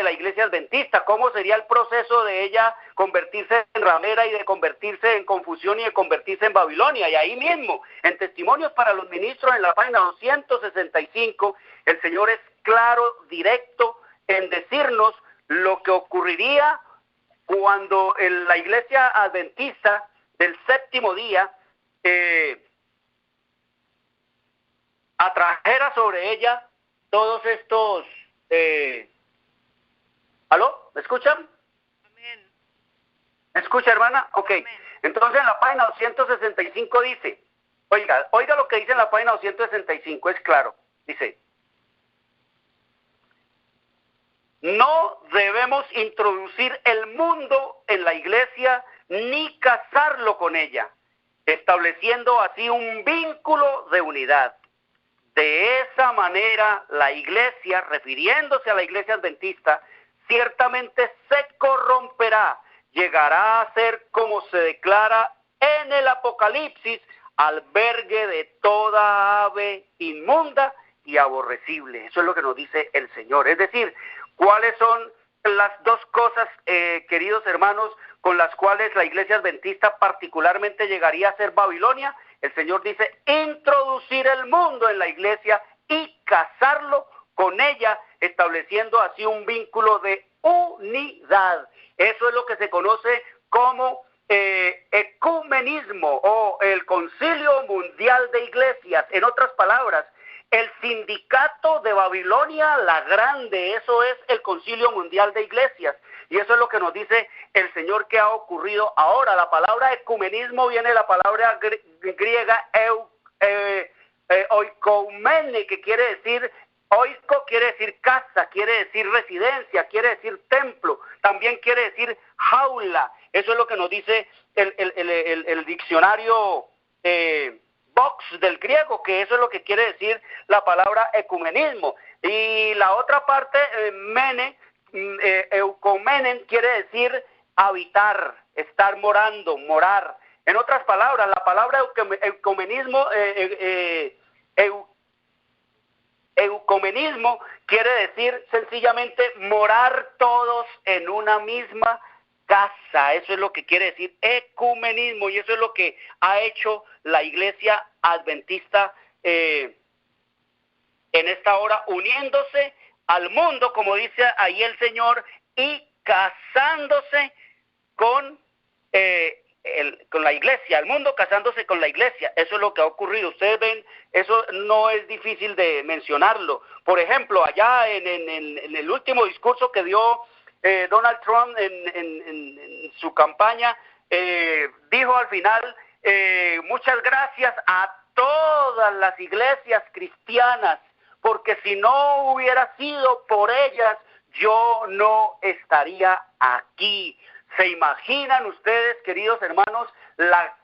la iglesia adventista, cómo sería el proceso de ella convertirse en ramera y de convertirse en confusión y de convertirse en Babilonia. Y ahí mismo, en Testimonios para los Ministros, en la página 265, el Señor es claro, directo en decirnos lo que ocurriría cuando la iglesia adventista del séptimo día atrajera sobre ella todos estos... ¿Aló? ¿Me escuchan? Amén. ¿Me escucha, hermana? Ok. Amén. Entonces en la página 265 dice, oiga lo que dice en la página 265, es claro. Dice, no debemos introducir el mundo en la iglesia ni casarlo con ella, estableciendo así un vínculo de unidad. De esa manera, la iglesia, refiriéndose a la iglesia adventista, ciertamente se corromperá, llegará a ser, como se declara en el Apocalipsis, albergue de toda ave inmunda y aborrecible. Eso es lo que nos dice el Señor. Es decir, ¿cuáles son las dos cosas, queridos hermanos, con las cuales la iglesia adventista particularmente llegaría a ser Babilonia? El Señor dice, introducir el mundo en la iglesia y casarlo con ella, estableciendo así un vínculo de unidad. Eso es lo que se conoce como ecumenismo o el Concilio Mundial de Iglesias. En otras palabras, el sindicato de Babilonia la Grande, eso es el Concilio Mundial de Iglesias. Y eso es lo que nos dice el Señor que ha ocurrido ahora. La palabra ecumenismo viene de la palabra griega oikoumene, que quiere decir, oiko quiere decir casa, quiere decir residencia, quiere decir templo, también quiere decir jaula. Eso es lo que nos dice el diccionario Vox del griego, que eso es lo que quiere decir la palabra ecumenismo. Y la otra parte, eukomenen, quiere decir habitar, estar morando, morar. En otras palabras, la palabra eucomenismo, eucomenismo quiere decir sencillamente morar todos en una misma casa. Eso es lo que quiere decir ecumenismo, y eso es lo que ha hecho la iglesia adventista en esta hora, uniéndose al mundo, como dice ahí el Señor, y casándose con la iglesia, el mundo casándose con la iglesia. Eso es lo que ha ocurrido. Ustedes ven, eso no es difícil de mencionarlo. Por ejemplo, allá en el último discurso que dio Donald Trump en su campaña, dijo al final, muchas gracias a todas las iglesias cristianas, porque si no hubiera sido por ellas, yo no estaría aquí. ¿Se imaginan ustedes, queridos hermanos, la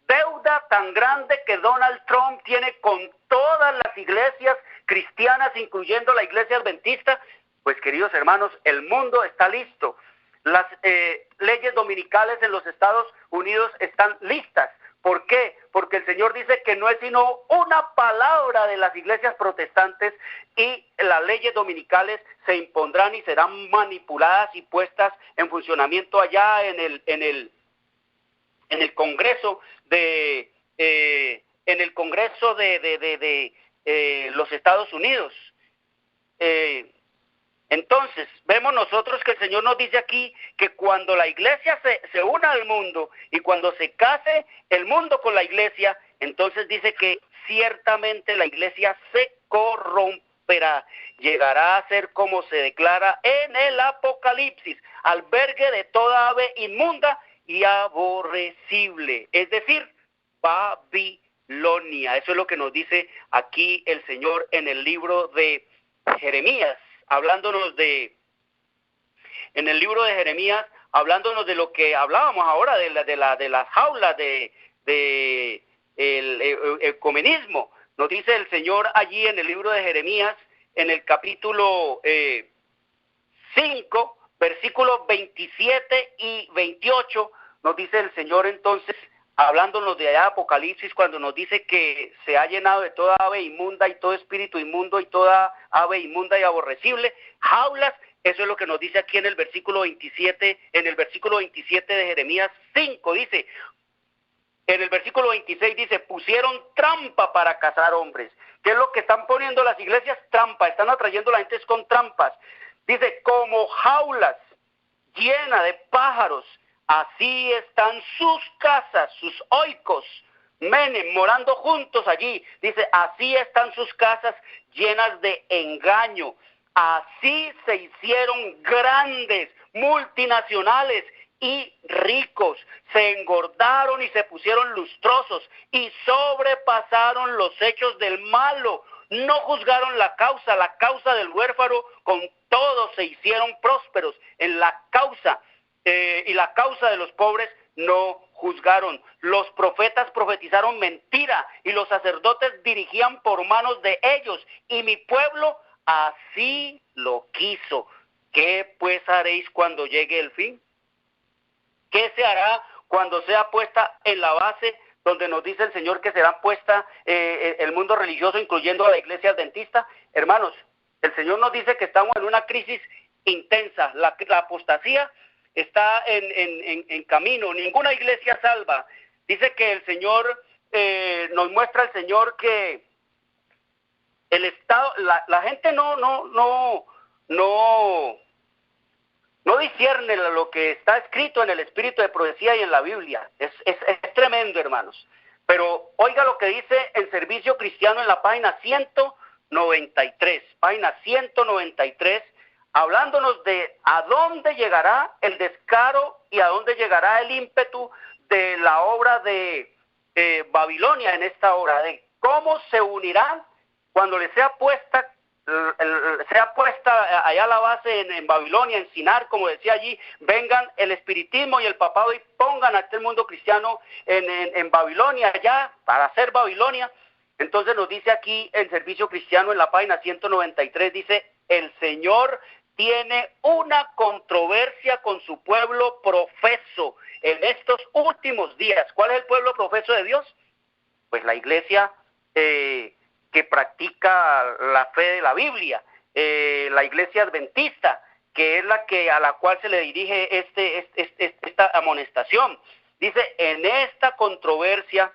deuda tan grande que Donald Trump tiene con todas las iglesias cristianas, incluyendo la iglesia adventista? Pues, queridos hermanos, el mundo está listo. Las leyes dominicales en los Estados Unidos están listas. ¿Por qué? Porque el Señor dice que no es sino una palabra de las iglesias protestantes, y las leyes dominicales se impondrán y serán manipuladas y puestas en funcionamiento allá en el Congreso de los Estados Unidos. Entonces, vemos nosotros que el Señor nos dice aquí que cuando la iglesia se una al mundo y cuando se case el mundo con la iglesia, entonces dice que ciertamente la iglesia se corromperá. Llegará a ser como se declara en el Apocalipsis, albergue de toda ave inmunda y aborrecible, es decir, Babilonia. Eso es lo que nos dice aquí el Señor en el libro de Jeremías, en el libro de Jeremías, hablándonos de lo que hablábamos ahora, de las jaulas el ecumenismo. Nos dice el Señor allí en el libro de Jeremías, en el capítulo 5, versículos 27 y 28, nos dice el Señor entonces, hablándonos de allá Apocalipsis, cuando nos dice que se ha llenado de toda ave inmunda y todo espíritu inmundo y toda ave inmunda y aborrecible, jaulas. Eso es lo que nos dice aquí en el versículo 27, de Jeremías 5, dice, en el versículo 26 dice, pusieron trampa para cazar hombres. ¿Qué es lo que están poniendo las iglesias? Trampa, están atrayendo a la gente con trampas. Dice, como jaulas llenas de pájaros, así están sus casas, sus oikos, menem, morando juntos allí. Dice, así están sus casas llenas de engaño. Así se hicieron grandes, multinacionales y ricos, se engordaron y se pusieron lustrosos y sobrepasaron los hechos del malo. No juzgaron la causa del huérfano, con todo se hicieron prósperos en la causa, y la causa de los pobres no juzgaron. Los profetas profetizaron mentira y los sacerdotes dirigían por manos de ellos, y mi pueblo así lo quiso. ¿Qué pues haréis cuando llegue el fin? ¿Qué se hará cuando sea puesta en la base donde nos dice el Señor que será puesta el mundo religioso, incluyendo a la iglesia adventista? Hermanos, el Señor nos dice que estamos en una crisis intensa. La apostasía está en camino. Ninguna iglesia salva. Dice que el Señor, nos muestra el Señor que el Estado, la gente no discierne lo que está escrito en el espíritu de profecía y en la Biblia. Es tremendo, hermanos. Pero oiga lo que dice en Servicio Cristiano en la página 193. Página 193, hablándonos de a dónde llegará el descaro y a dónde llegará el ímpetu de la obra de Babilonia en esta hora, de cómo se unirán cuando le sea puesta allá la base en Babilonia, en Sinar, como decía allí, vengan el espiritismo y el papado y pongan a este mundo cristiano en Babilonia, allá, para hacer Babilonia. Entonces nos dice aquí en Servicio Cristiano en la página 193, dice, el Señor tiene una controversia con su pueblo profeso en estos últimos días. ¿Cuál es el pueblo profeso de Dios? Pues la iglesia que practica la fe de la Biblia, la iglesia adventista, que es a la cual se le dirige esta amonestación. Dice, en esta controversia,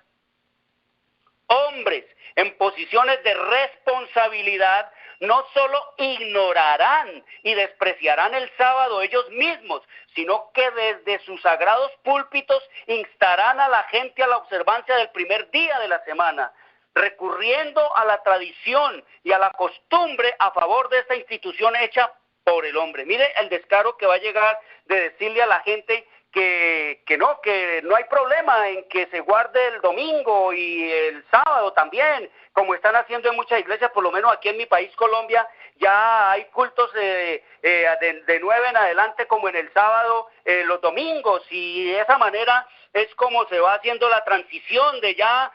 hombres en posiciones de responsabilidad no solo ignorarán y despreciarán el sábado ellos mismos, sino que desde sus sagrados púlpitos instarán a la gente a la observancia del primer día de la semana, recurriendo a la tradición y a la costumbre a favor de esta institución hecha por el hombre. Mire el descaro que va a llegar de decirle a la gente que no hay problema en que se guarde el domingo y el sábado también, como están haciendo en muchas iglesias, por lo menos aquí en mi país, Colombia, ya hay cultos de 9 en adelante, como en el sábado, los domingos, y de esa manera es como se va haciendo la transición de ya,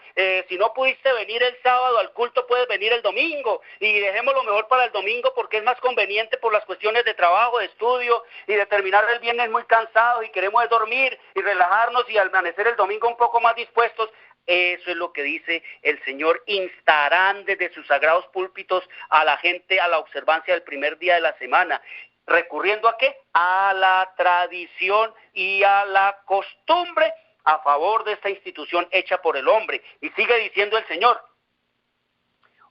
si no pudiste venir el sábado al culto, puedes venir el domingo, y dejémoslo mejor para el domingo porque es más conveniente por las cuestiones de trabajo, de estudio, y de terminar el viernes muy cansados y queremos dormir y relajarnos y amanecer el domingo un poco más dispuestos. Eso es lo que dice el Señor, instarán desde sus sagrados púlpitos a la gente a la observancia del primer día de la semana. ¿Recurriendo a qué? A la tradición y a la costumbre a favor de esta institución hecha por el hombre. Y sigue diciendo el Señor,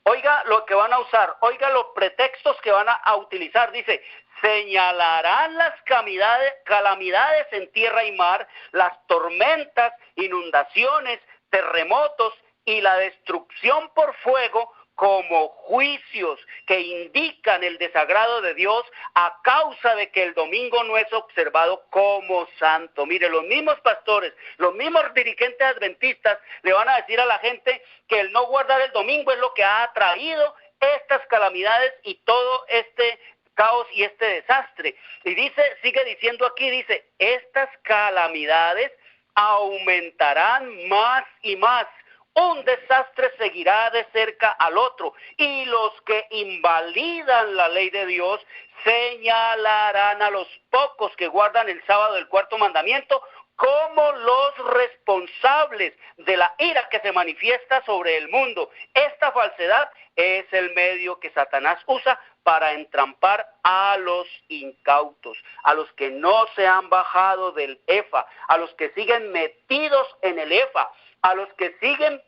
oiga lo que van a usar, oiga los pretextos que van a utilizar. Dice, señalarán las calamidades en tierra y mar, las tormentas, inundaciones, terremotos y la destrucción por fuego como juicios que indican el desagrado de Dios a causa de que el domingo no es observado como santo. Mire, los mismos pastores, los mismos dirigentes adventistas le van a decir a la gente que el no guardar el domingo es lo que ha traído estas calamidades y todo este caos y este desastre. Y dice, sigue diciendo aquí, dice, estas calamidades aumentarán más y más. Un desastre seguirá de cerca al otro, y los que invalidan la ley de Dios señalarán a los pocos que guardan el sábado del cuarto mandamiento como los responsables de la ira que se manifiesta sobre el mundo. Esta falsedad es el medio que Satanás usa para entrampar a los incautos, a los que no se han bajado del Efa, a los que siguen metidos en el Efa, a los que siguen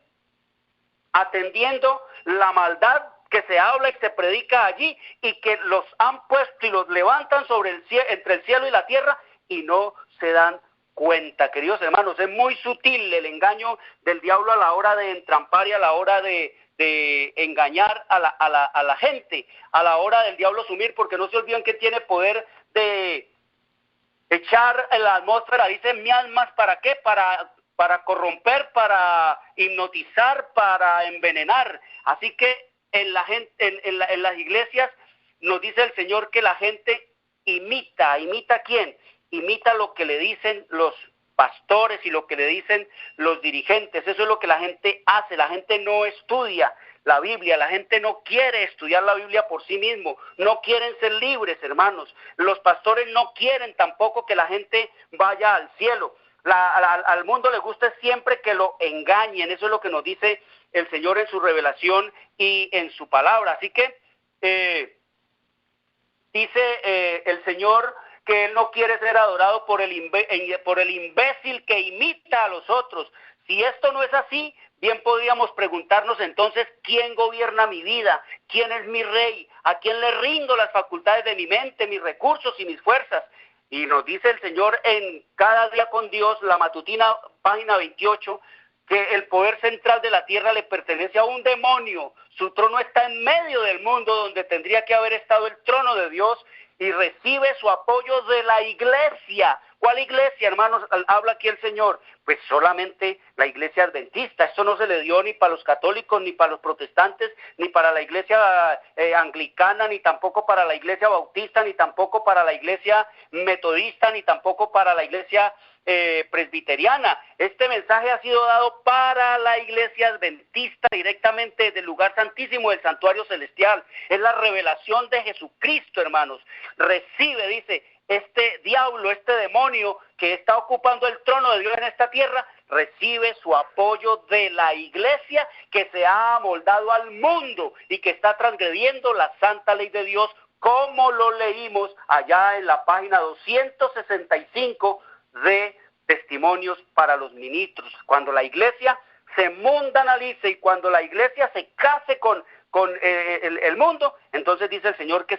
atendiendo la maldad que se habla y se predica allí, y que los han puesto y los levantan sobre el cielo, entre el cielo y la tierra, y no se dan cuenta. Queridos hermanos, es muy sutil el engaño del diablo a la hora de entrampar y a la hora de engañar a la gente, a la hora del diablo sumir, porque no se olviden que tiene poder de echar en la atmósfera, dicen miasmas, ¿para qué? Para corromper, para hipnotizar, para envenenar. Así que en las iglesias nos dice el Señor que la gente ¿imita quién? Imita lo que le dicen los pastores y lo que le dicen los dirigentes. Eso es lo que la gente hace. La gente no estudia la Biblia, la gente no quiere estudiar la Biblia por sí mismo, no quieren ser libres, hermanos. Los pastores no quieren tampoco que la gente vaya al cielo. Al mundo le gusta siempre que lo engañen. Eso es lo que nos dice el Señor en su revelación y en su palabra. Así que dice el Señor que Él no quiere ser adorado por el imbécil que imita a los otros. Si esto no es así, bien podríamos preguntarnos entonces, ¿quién gobierna mi vida? ¿Quién es mi rey? ¿A quién le rindo las facultades de mi mente, mis recursos y mis fuerzas? Y nos dice el Señor en Cada Día con Dios, la matutina, página 28, que el poder central de la tierra le pertenece a un demonio. Su trono está en medio del mundo, donde tendría que haber estado el trono de Dios, y recibe su apoyo de la iglesia. ¿Cuál iglesia, hermanos, habla aquí el Señor? Pues solamente la iglesia adventista. Esto no se le dio ni para los católicos, ni para los protestantes, ni para la iglesia anglicana, ni tampoco para la iglesia bautista, ni tampoco para la iglesia metodista, ni tampoco para la iglesia presbiteriana. Este mensaje ha sido dado para la iglesia adventista directamente del lugar santísimo del santuario celestial. Es la revelación de Jesucristo, hermanos. Recibe, dice, este diablo, este demonio que está ocupando el trono de Dios en esta tierra, recibe su apoyo de la iglesia que se ha amoldado al mundo y que está transgrediendo la santa ley de Dios, como lo leímos allá en la página 265 de Testimonios para los Ministros. Cuando la iglesia se mundanalice y cuando la iglesia se case con el mundo, entonces dice el Señor que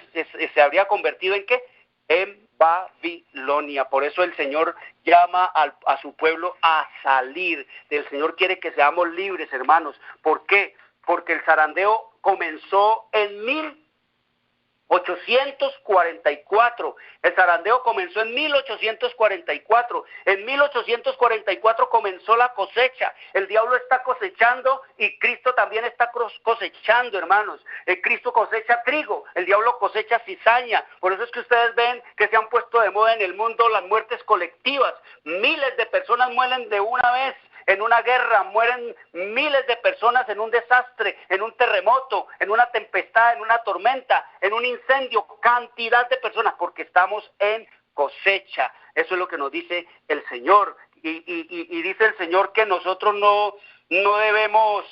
se habría convertido ¿en qué? En Babilonia. Por eso el Señor llama a su pueblo a salir. El Señor quiere que seamos libres, hermanos. ¿Por qué? Porque el zarandeo comenzó en 1844. El zarandeo comenzó en 1844. En 1844 comenzó la cosecha. El diablo está cosechando y Cristo también está cosechando, hermanos. Cristo cosecha trigo, el diablo cosecha cizaña. Por eso es que ustedes ven que se han puesto de moda en el mundo las muertes colectivas. Miles de personas mueren de una vez. En una guerra mueren miles de personas, en un desastre, en un terremoto, en una tempestad, en una tormenta, en un incendio, cantidad de personas, porque estamos en cosecha. Eso es lo que nos dice el Señor. Y dice el Señor que nosotros no debemos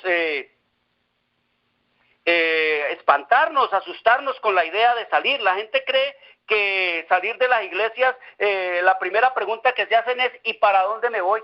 espantarnos, asustarnos con la idea de salir. La gente cree que salir de las iglesias, la primera pregunta que se hacen es ¿y para dónde me voy?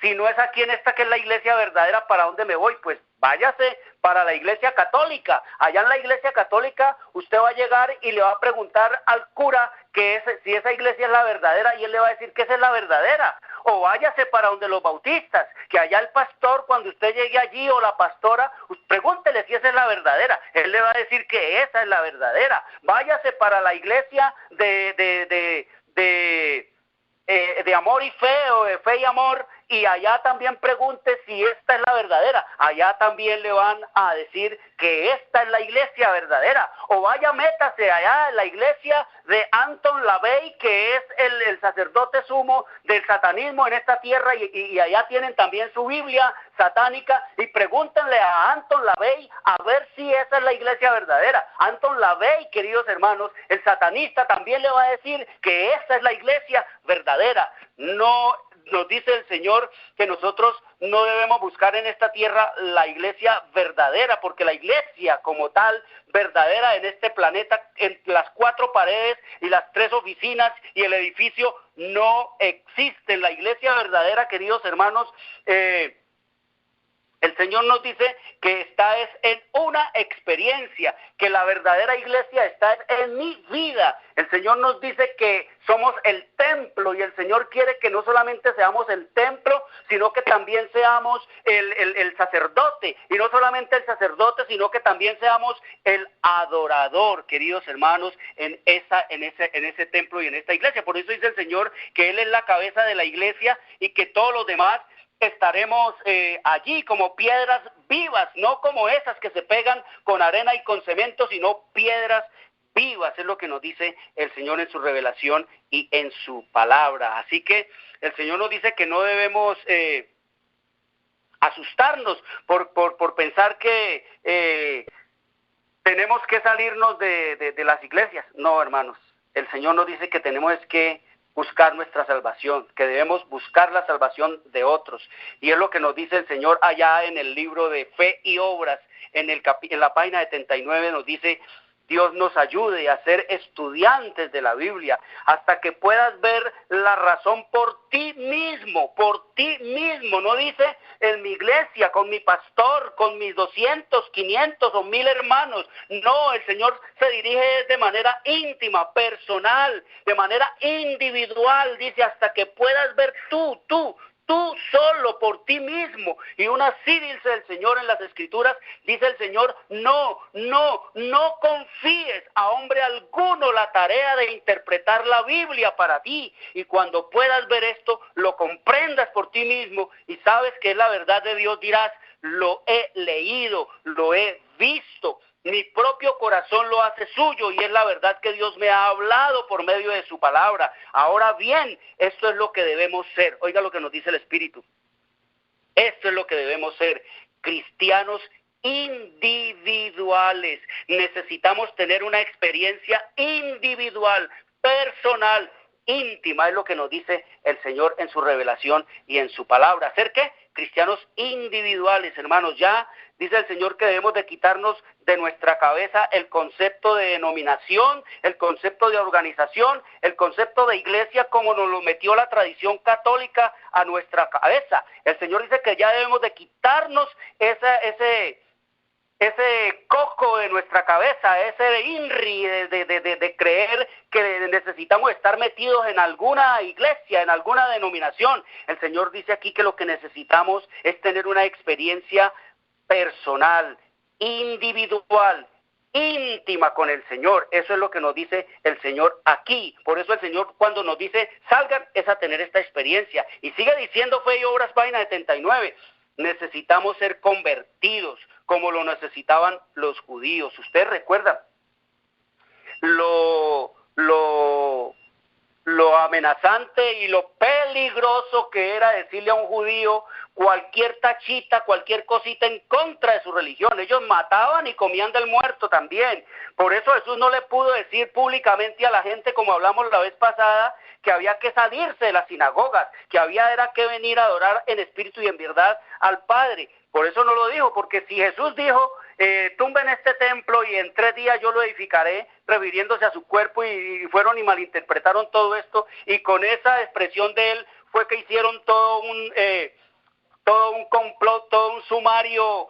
Si no es aquí en esta que es la iglesia verdadera, ¿para dónde me voy? Pues váyase para la iglesia católica. Allá en la iglesia católica usted va a llegar y le va a preguntar al cura si esa iglesia es la verdadera, y él le va a decir que esa es la verdadera. o váyase para donde los bautistas, que allá el pastor, cuando usted llegue allí, o la pastora, pregúntele si esa es la verdadera. Él le va a decir que esa es la verdadera. Váyase para la iglesia de amor y fe, o de fe y amor, y allá también pregunte si esta es la verdadera. Allá también le van a decir que esta es la iglesia verdadera. O vaya, métase allá en la iglesia de Anton LaVey, que es el sacerdote sumo del satanismo en esta tierra, y allá tienen también su Biblia satánica, y pregúntenle a Anton LaVey a ver si esa es la iglesia verdadera. Anton LaVey, queridos hermanos, el satanista, también le va a decir que esa es la iglesia verdadera. No nos dice el Señor que nosotros no debemos buscar en esta tierra la iglesia verdadera, porque la iglesia como tal, verdadera en este planeta, en las 4 paredes y las 3 oficinas y el edificio, no existe. La iglesia verdadera, queridos hermanos, el Señor nos dice que esta es en una experiencia, que la verdadera iglesia está en mi vida. El Señor nos dice que somos el templo, y el Señor quiere que no solamente seamos el templo, sino que también seamos el sacerdote, y no solamente el sacerdote, sino que también seamos el adorador, queridos hermanos, en ese templo y en esta iglesia. Por eso dice el Señor que Él es la cabeza de la iglesia, y que todos los demás estaremos allí como piedras vivas, no como esas que se pegan con arena y con cemento, sino piedras vivas. Es lo que nos dice el Señor en su revelación y en su palabra. Así que el Señor nos dice que no debemos asustarnos por pensar que tenemos que salirnos de las iglesias. No, hermanos, el Señor nos dice que tenemos que buscar nuestra salvación, que debemos buscar la salvación de otros. Y es lo que nos dice el Señor allá en el libro de Fe y Obras, en la página 79, nos dice: Dios nos ayude a ser estudiantes de la Biblia, hasta que puedas ver la razón por ti mismo, no dice en mi iglesia, con mi pastor, con mis 200, 500 o 1000 hermanos. No, el Señor se dirige de manera íntima, personal, de manera individual, dice, hasta que puedas ver tú solo por ti mismo. Y aún así dice el Señor en las Escrituras, dice el Señor: no confíes a hombre alguno la tarea de interpretar la Biblia para ti. Y cuando puedas ver esto, lo comprendas por ti mismo y sabes que es la verdad de Dios, dirás: lo he leído, lo he visto. Mi propio corazón lo hace suyo, y es la verdad que Dios me ha hablado por medio de su palabra. Ahora bien, esto es lo que debemos ser. Oiga lo que nos dice el Espíritu. Esto es lo que debemos ser: cristianos individuales. Necesitamos tener una experiencia individual, personal, íntima. Es lo que nos dice el Señor en su revelación y en su palabra. ¿Ser qué? Cristianos individuales, hermanos. Ya dice el Señor que debemos de quitarnos de nuestra cabeza el concepto de denominación, el concepto de organización, el concepto de iglesia, como nos lo metió la tradición católica a nuestra cabeza. El Señor dice que ya debemos de quitarnos ese coco de nuestra cabeza, ese INRI de creer que necesitamos estar metidos en alguna iglesia, en alguna denominación. El Señor dice aquí que lo que necesitamos es tener una experiencia personal, individual, íntima con el Señor. Eso es lo que nos dice el Señor aquí. Por eso el Señor, cuando nos dice salgan, es a tener esta experiencia. Y sigue diciendo Fe y Obras, página 79. Necesitamos ser convertidos como lo necesitaban los judíos. Usted recuerda lo amenazante y lo peligroso que era decirle a un judío cualquier tachita, cualquier cosita en contra de su religión. Ellos mataban y comían del muerto también. Por eso Jesús no le pudo decir públicamente a la gente, como hablamos la vez pasada, que había que salirse de las sinagogas, que era que venir a adorar en espíritu y en verdad al Padre. Por eso no lo dijo, porque si Jesús dijo: tumben este templo y en 3 días yo lo edificaré, refiriéndose a su cuerpo, y fueron y malinterpretaron todo esto, y con esa expresión de él fue que hicieron todo todo un complot, todo un sumario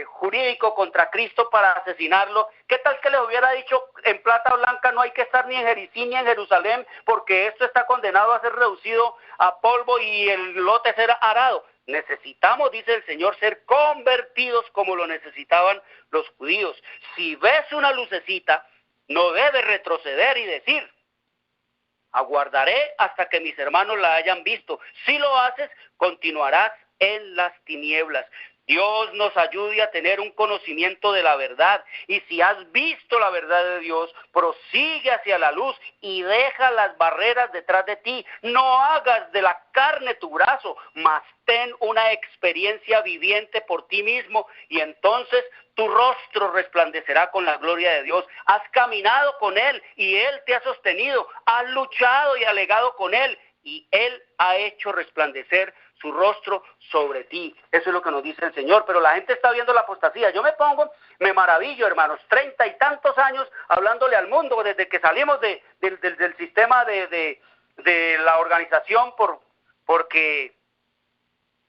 jurídico contra Cristo para asesinarlo. ¿Qué tal que les hubiera dicho en plata blanca no hay que estar ni en Jericín ni en Jerusalén porque esto está condenado a ser reducido a polvo y el lote será arado? Necesitamos, dice el Señor, ser convertidos como lo necesitaban los judíos. Si ves una lucecita, no debes retroceder y decir, aguardaré hasta que mis hermanos la hayan visto. Si lo haces, continuarás en las tinieblas. Dios nos ayude a tener un conocimiento de la verdad. Y si has visto la verdad de Dios, prosigue hacia la luz y deja las barreras detrás de ti. No hagas de la carne tu brazo, mas ten una experiencia viviente por ti mismo y entonces tu rostro resplandecerá con la gloria de Dios. Has caminado con Él y Él te ha sostenido. Has luchado y alegado con Él y Él ha hecho resplandecer su rostro sobre ti. Eso es lo que nos dice el Señor. Pero la gente está viendo la apostasía. Yo me maravillo, hermanos, 30 y tantos años hablándole al mundo desde que salimos del sistema de la organización porque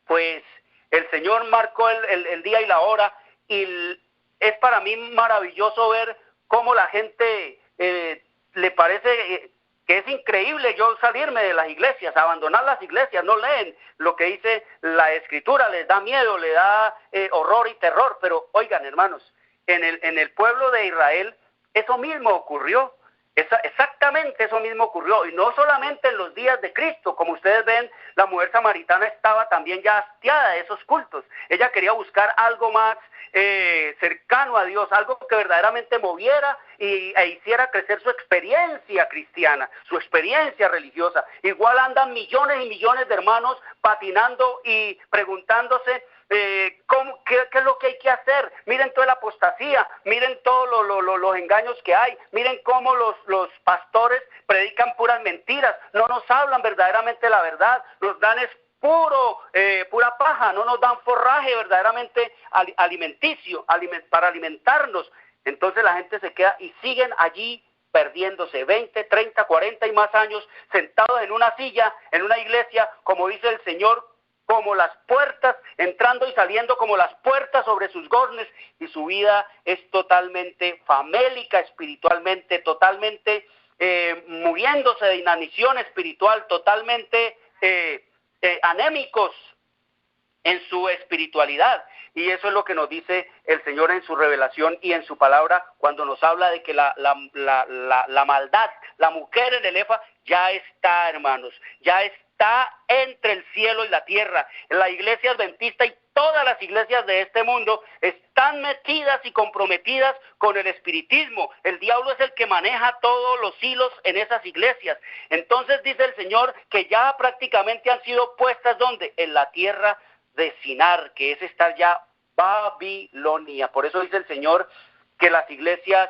pues el Señor marcó el día y la hora. Y es para mí maravilloso ver cómo la gente le parece que es increíble yo salirme de las iglesias, abandonar las iglesias, no leen lo que dice la Escritura, les da miedo, les da horror y terror. Pero oigan, hermanos, en el pueblo de Israel eso mismo ocurrió. Exactamente eso mismo ocurrió, y no solamente en los días de Cristo. Como ustedes ven, la mujer samaritana estaba también ya hastiada de esos cultos. Ella quería buscar algo más cercano a Dios, algo que verdaderamente moviera e hiciera crecer su experiencia cristiana, su experiencia religiosa. Igual andan millones y millones de hermanos patinando y preguntándose ¿qué es lo que hay que hacer? Miren toda la apostasía, miren todos los engaños que hay, miren cómo los pastores predican puras mentiras, no nos hablan verdaderamente la verdad, nos dan pura paja, no nos dan forraje verdaderamente alimenticio, para alimentarnos. Entonces la gente se queda y siguen allí perdiéndose 20, 30, 40 y más años sentados en una silla, en una iglesia, como dice el Señor, como las puertas, entrando y saliendo como las puertas sobre sus goznes, y su vida es totalmente famélica espiritualmente, totalmente muriéndose de inanición espiritual, totalmente anémicos en su espiritualidad. Y eso es lo que nos dice el Señor en su revelación y en su palabra cuando nos habla de que la maldad, la mujer en el Efa ya está, hermanos, ya está entre el cielo y la tierra. La iglesia adventista y todas las iglesias de este mundo están metidas y comprometidas con el espiritismo. El diablo es el que maneja todos los hilos en esas iglesias. Entonces dice el Señor que ya prácticamente han sido puestas ¿dónde? En la tierra de Sinar, que es estar ya Babilonia. Por eso dice el Señor que las iglesias,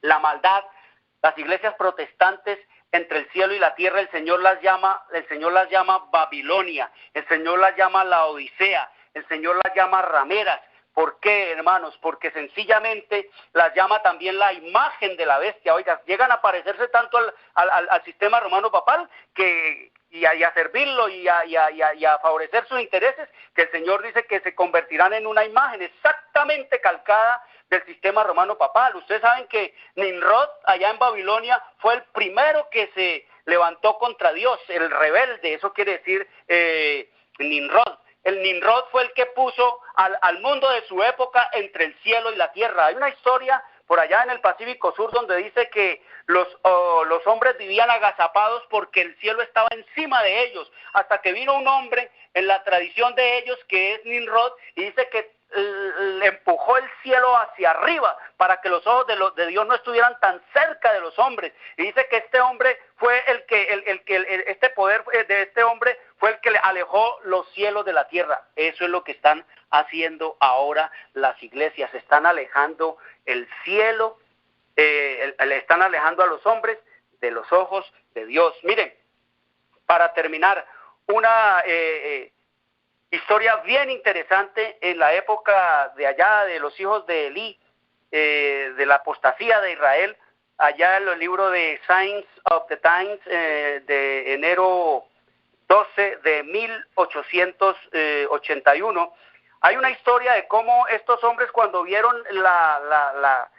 la maldad, las iglesias protestantes entre el cielo y la tierra, el Señor las llama Babilonia, el Señor las llama la Odisea, el Señor las llama rameras. ¿Por qué, hermanos? Porque sencillamente las llama también la imagen de la bestia. Oiga, llegan a parecerse tanto al sistema romano papal y a servirlo y a favorecer sus intereses, que el Señor dice que se convertirán en una imagen exactamente calcada del sistema romano papal. Ustedes saben que Nimrod allá en Babilonia fue el primero que se levantó contra Dios, el rebelde. Eso quiere decir Nimrod. El Nimrod fue el que puso al mundo de su época entre el cielo y la tierra. Hay una historia por allá en el Pacífico Sur donde dice que los hombres vivían agazapados porque el cielo estaba encima de ellos, hasta que vino un hombre en la tradición de ellos que es Nimrod y dice que le empujó el cielo hacia arriba para que los ojos de Dios no estuvieran tan cerca de los hombres. Y dice que este hombre fue este poder de este hombre fue el que le alejó los cielos de la tierra. Eso es lo que están haciendo ahora las iglesias, están alejando el cielo, le están alejando a los hombres de los ojos de Dios. Miren, para terminar, una historia bien interesante en la época de allá de los hijos de Elí, de la apostasía de Israel, allá en el libro de Signs of the Times de enero 12 de 1881, hay una historia de cómo estos hombres, cuando vieron la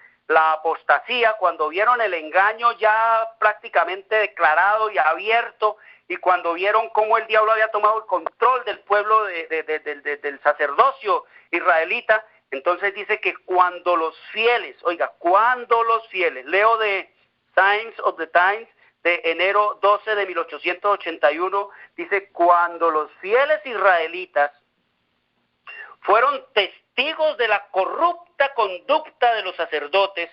apostasía, cuando vieron el engaño ya prácticamente declarado y abierto, y cuando vieron cómo el diablo había tomado el control del pueblo del sacerdocio israelita, entonces dice que cuando los fieles, leo de Times of the Times de enero 12 de 1881, dice: cuando los fieles israelitas fueron testigos de la corrupta conducta de los sacerdotes,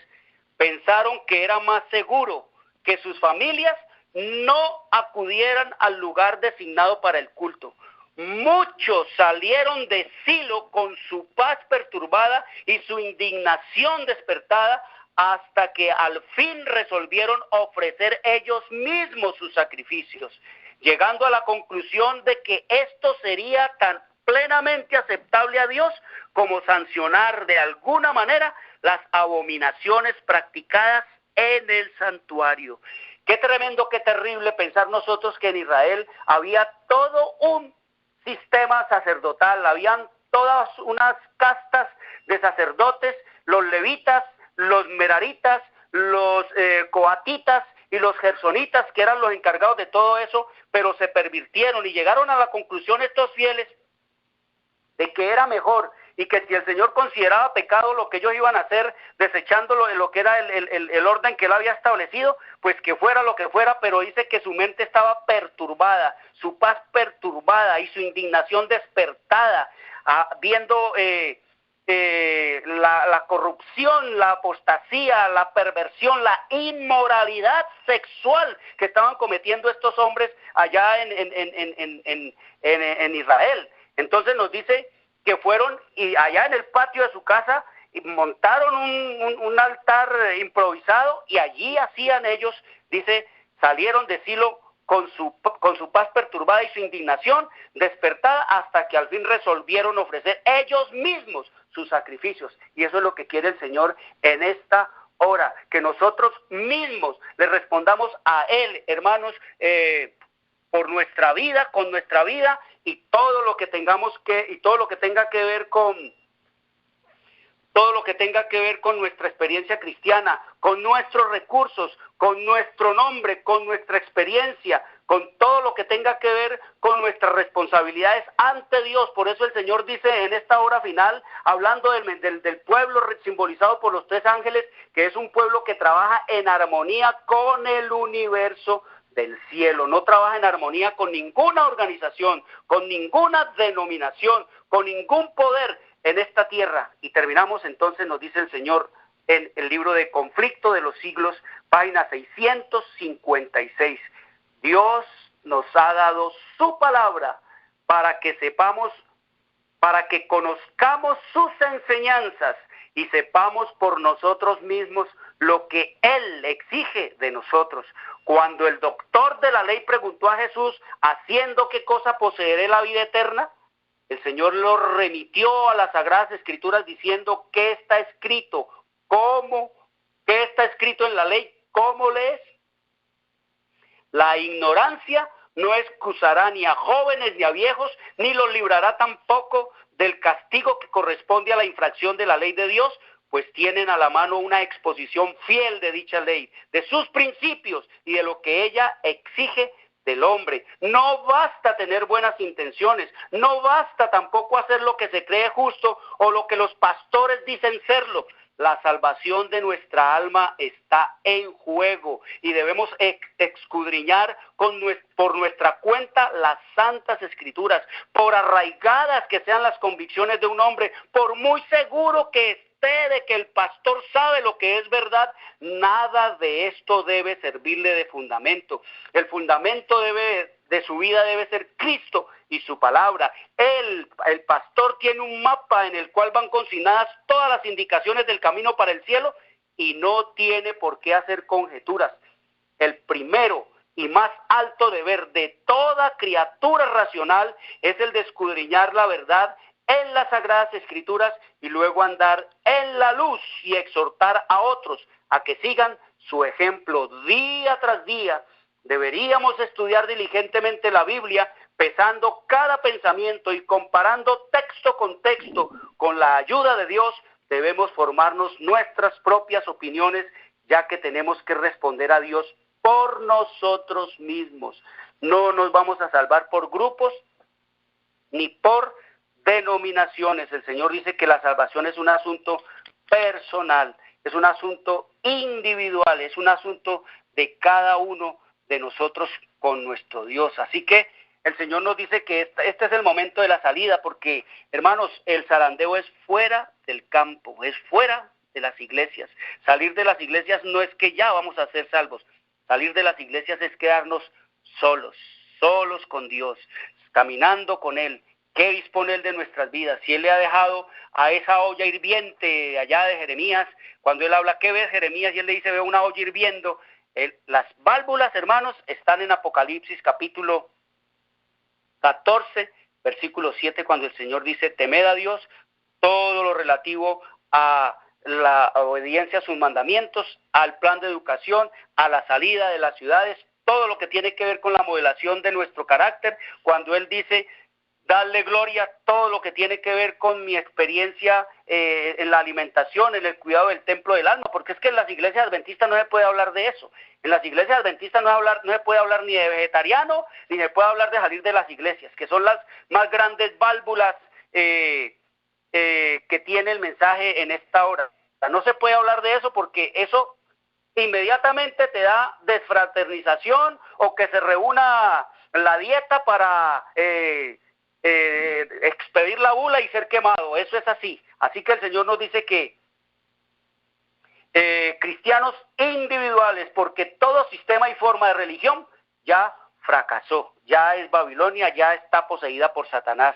pensaron que era más seguro que sus familias no acudieran al lugar designado para el culto. Muchos salieron de Silo con su paz perturbada y su indignación despertada, hasta que al fin resolvieron ofrecer ellos mismos sus sacrificios, llegando a la conclusión de que esto sería tan plenamente aceptable a Dios como sancionar de alguna manera las abominaciones practicadas en el santuario. Qué tremendo, qué terrible pensar nosotros que en Israel había todo un sistema sacerdotal, habían todas unas castas de sacerdotes, los levitas, los meraritas, los coatitas y los gersonitas, que eran los encargados de todo eso, pero se pervirtieron y llegaron a la conclusión estos fieles de que era mejor, y que si el Señor consideraba pecado lo que ellos iban a hacer, desechándolo en lo que era el orden que él había establecido, pues que fuera lo que fuera, pero dice que su mente estaba perturbada, su paz perturbada y su indignación despertada, viendo la corrupción, la apostasía, la perversión, la inmoralidad sexual que estaban cometiendo estos hombres allá en Israel. Entonces nos dice que fueron y allá en el patio de su casa y montaron un altar improvisado, y allí hacían ellos, dice, salieron de Silo con su paz perturbada y su indignación despertada, hasta que al fin resolvieron ofrecer ellos mismos sus sacrificios. Y eso es lo que quiere el Señor en esta hora, que nosotros mismos le respondamos a Él, hermanos, por nuestra vida, con nuestra vida, y todo lo que tengamos que, y todo lo que tenga que ver con nuestra experiencia cristiana, con nuestros recursos, con nuestro nombre, con nuestra experiencia, con todo lo que tenga que ver con nuestras responsabilidades ante Dios. Por eso el Señor dice en esta hora final, hablando del pueblo simbolizado por los 3 ángeles, que es un pueblo que trabaja en armonía con el universo del cielo, no trabaja en armonía con ninguna organización, con ninguna denominación, con ningún poder en esta tierra. Y terminamos entonces, nos dice el Señor en el libro de Conflicto de los Siglos, página 656. Dios nos ha dado su palabra para que sepamos, para que conozcamos sus enseñanzas y sepamos por nosotros mismos lo que Él exige de nosotros. Cuando el doctor de la ley preguntó a Jesús, ¿haciendo qué cosa poseeré la vida eterna?, el Señor lo remitió a las Sagradas Escrituras diciendo: ¿qué está escrito? ¿Cómo? ¿Qué está escrito en la ley? ¿Cómo lees? La ignorancia no excusará ni a jóvenes ni a viejos, ni los librará tampoco del castigo que corresponde a la infracción de la ley de Dios, pues tienen a la mano una exposición fiel de dicha ley, de sus principios y de lo que ella exige del hombre. No basta tener buenas intenciones, no basta tampoco hacer lo que se cree justo o lo que los pastores dicen serlo. La salvación de nuestra alma está en juego y debemos escudriñar por nuestra cuenta las santas escrituras, por arraigadas que sean las convicciones de un hombre, por muy seguro que esté de que el pastor sabe lo que es verdad, nada de esto debe servirle de fundamento. El fundamento de su vida debe ser Cristo y su palabra. El pastor tiene un mapa en el cual van consignadas todas las indicaciones del camino para el cielo y no tiene por qué hacer conjeturas. El primero y más alto deber de toda criatura racional es el de escudriñar la verdad en las Sagradas Escrituras y luego andar en la luz y exhortar a otros a que sigan su ejemplo día tras día. Deberíamos estudiar diligentemente la Biblia pesando cada pensamiento y comparando texto con texto con la ayuda de Dios, debemos formarnos nuestras propias opiniones, ya que tenemos que responder a Dios por nosotros mismos. No nos vamos a salvar por grupos ni por denominaciones. El Señor dice que la salvación es un asunto personal, es un asunto individual, es un asunto de cada uno de nosotros con nuestro Dios. Así que el Señor nos dice que este es el momento de la salida, porque, hermanos, el zarandeo es fuera del campo, es fuera de las iglesias. Salir de las iglesias no es que ya vamos a ser salvos. Salir de las iglesias es quedarnos solos con Dios, caminando con Él. ¿Qué dispone Él de nuestras vidas? Si Él le ha dejado a esa olla hirviente allá de Jeremías, cuando Él habla, ¿qué ves, Jeremías? Y Él le dice, veo una olla hirviendo. Las válvulas, hermanos, están en Apocalipsis capítulo 14, versículo 7, cuando el Señor dice, temed a Dios, todo lo relativo a la obediencia a sus mandamientos, al plan de educación, a la salida de las ciudades, todo lo que tiene que ver con la modelación de nuestro carácter, cuando Él dice, darle gloria, todo lo que tiene que ver con mi experiencia en la alimentación, en el cuidado del templo del alma, porque es que en las iglesias adventistas no se puede hablar de eso. En las iglesias adventistas no se puede hablar ni de vegetariano, ni se puede hablar de salir de las iglesias, que son las más grandes válvulas que tiene el mensaje en esta hora. No se puede hablar de eso porque eso inmediatamente te da desfraternización o que se reúna la dieta para expedir la bula y ser quemado. Eso es así. Así que el Señor nos dice que cristianos individuales, porque todo sistema y forma de religión ya fracasó, ya es Babilonia, ya está poseída por Satanás.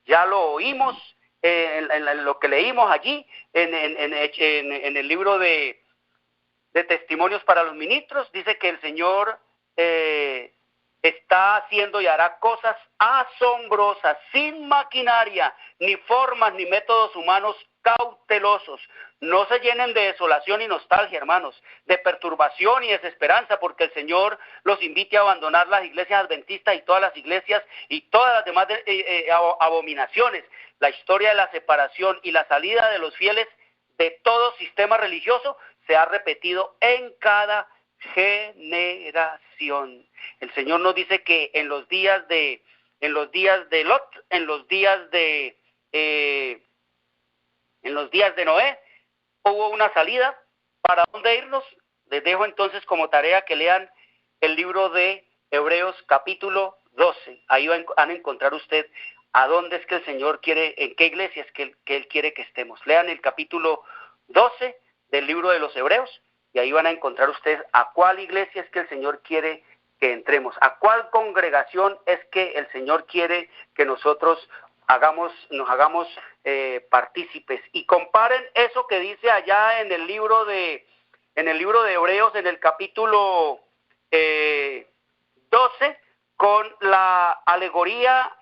Ya lo oímos en lo que leímos allí en el libro de testimonios para los ministros. Dice que el Señor está haciendo y hará cosas asombrosas, sin maquinaria, ni formas, ni métodos humanos cautelosos. No se llenen de desolación y nostalgia, hermanos, de perturbación y desesperanza, porque el Señor los invite a abandonar las iglesias adventistas y todas las iglesias y todas las demás abominaciones. La historia de la separación y la salida de los fieles de todo sistema religioso se ha repetido en cada generación. El Señor nos dice que en los días de Lot, en los días de Noé, hubo una salida. ¿Para dónde irnos? Les dejo entonces como tarea que lean el libro de Hebreos capítulo 12. Ahí van a encontrar usted a dónde es que el Señor quiere, en qué iglesia es que Él quiere que estemos. Lean el capítulo 12 del libro de los Hebreos y ahí van a encontrar ustedes a cuál iglesia es que el Señor quiere que entremos, a cuál congregación es que el Señor quiere que nosotros nos hagamos partícipes. Y comparen eso que dice allá en el libro de Hebreos, en el capítulo 12, con la alegoría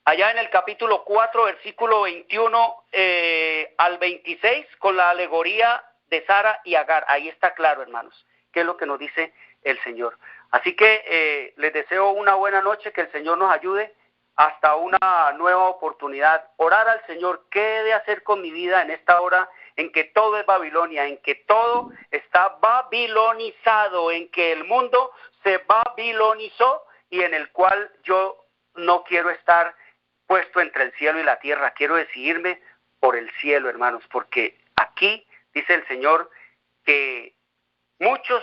allá en el capítulo 4, versículo 21 al 26, con la alegoría de Sara y Agar. Ahí está claro, hermanos, qué es lo que nos dice el Señor. Así que les deseo una buena noche, que el Señor nos ayude hasta una nueva oportunidad. Orar al Señor, ¿qué he de hacer con mi vida en esta hora en que todo es Babilonia, en que todo está babilonizado, en que el mundo se babilonizó y en el cual yo no quiero estar puesto entre el cielo y la tierra? Quiero decidirme por el cielo, hermanos, porque aquí dice el Señor que muchos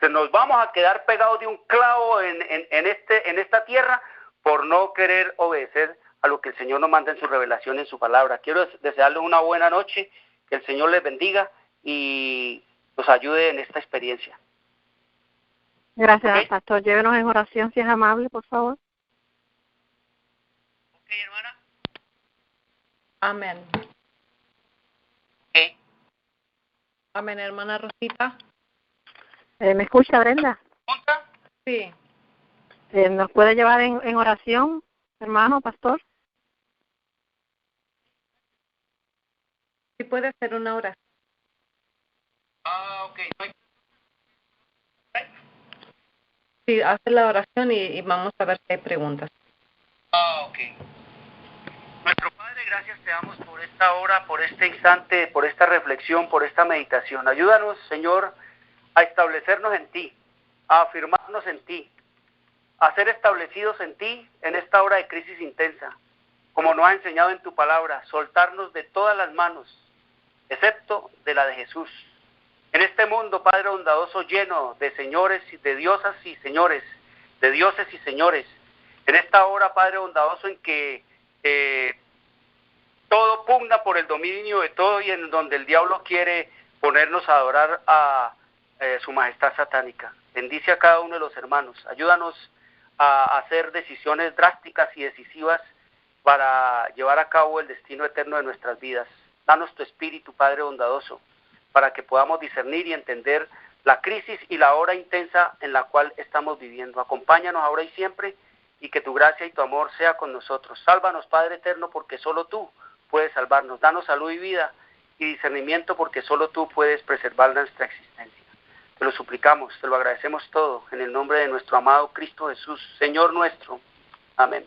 nos vamos a quedar pegados de un clavo en esta tierra por no querer obedecer a lo que el Señor nos manda en su revelación, en su palabra. Quiero desearles una buena noche, que el Señor les bendiga y nos ayude en esta experiencia. Gracias, ¿Okay? Pastor. Llévenos en oración, si es amable, por favor. Ok, hermana. Amén. Okay. Amén, hermana Rosita. ¿Me escucha, Brenda? ¿Pregunta? Sí. ¿Nos puede llevar en oración, hermano, pastor? Sí puede ser una oración. Ok. Sí, hace la oración y vamos a ver si hay preguntas. Ok. Nuestro Padre, gracias te damos por esta hora, por este instante, por esta reflexión, por esta meditación. Ayúdanos, Señor, a establecernos en ti, a afirmarnos en ti, a ser establecidos en ti en esta hora de crisis intensa. Como nos has enseñado en tu palabra, soltarnos de todas las manos, excepto de la de Jesús. En este mundo, Padre bondadoso, lleno de señores, de diosas y señores, de dioses y señores. En esta hora, Padre bondadoso, en que todo pugna por el dominio de todo y en donde el diablo quiere ponernos a adorar a su majestad satánica. Bendice a cada uno de los hermanos. Ayúdanos a hacer decisiones drásticas y decisivas para llevar a cabo el destino eterno de nuestras vidas. Danos tu espíritu, Padre bondadoso, para que podamos discernir y entender la crisis y la hora intensa en la cual estamos viviendo. Acompáñanos ahora y siempre, y que tu gracia y tu amor sea con nosotros. Sálvanos, Padre eterno, porque solo tú puedes salvarnos. Danos salud y vida y discernimiento, porque solo tú puedes preservar nuestra existencia. Te lo suplicamos, te lo agradecemos todo, en el nombre de nuestro amado Cristo Jesús, Señor nuestro. Amén.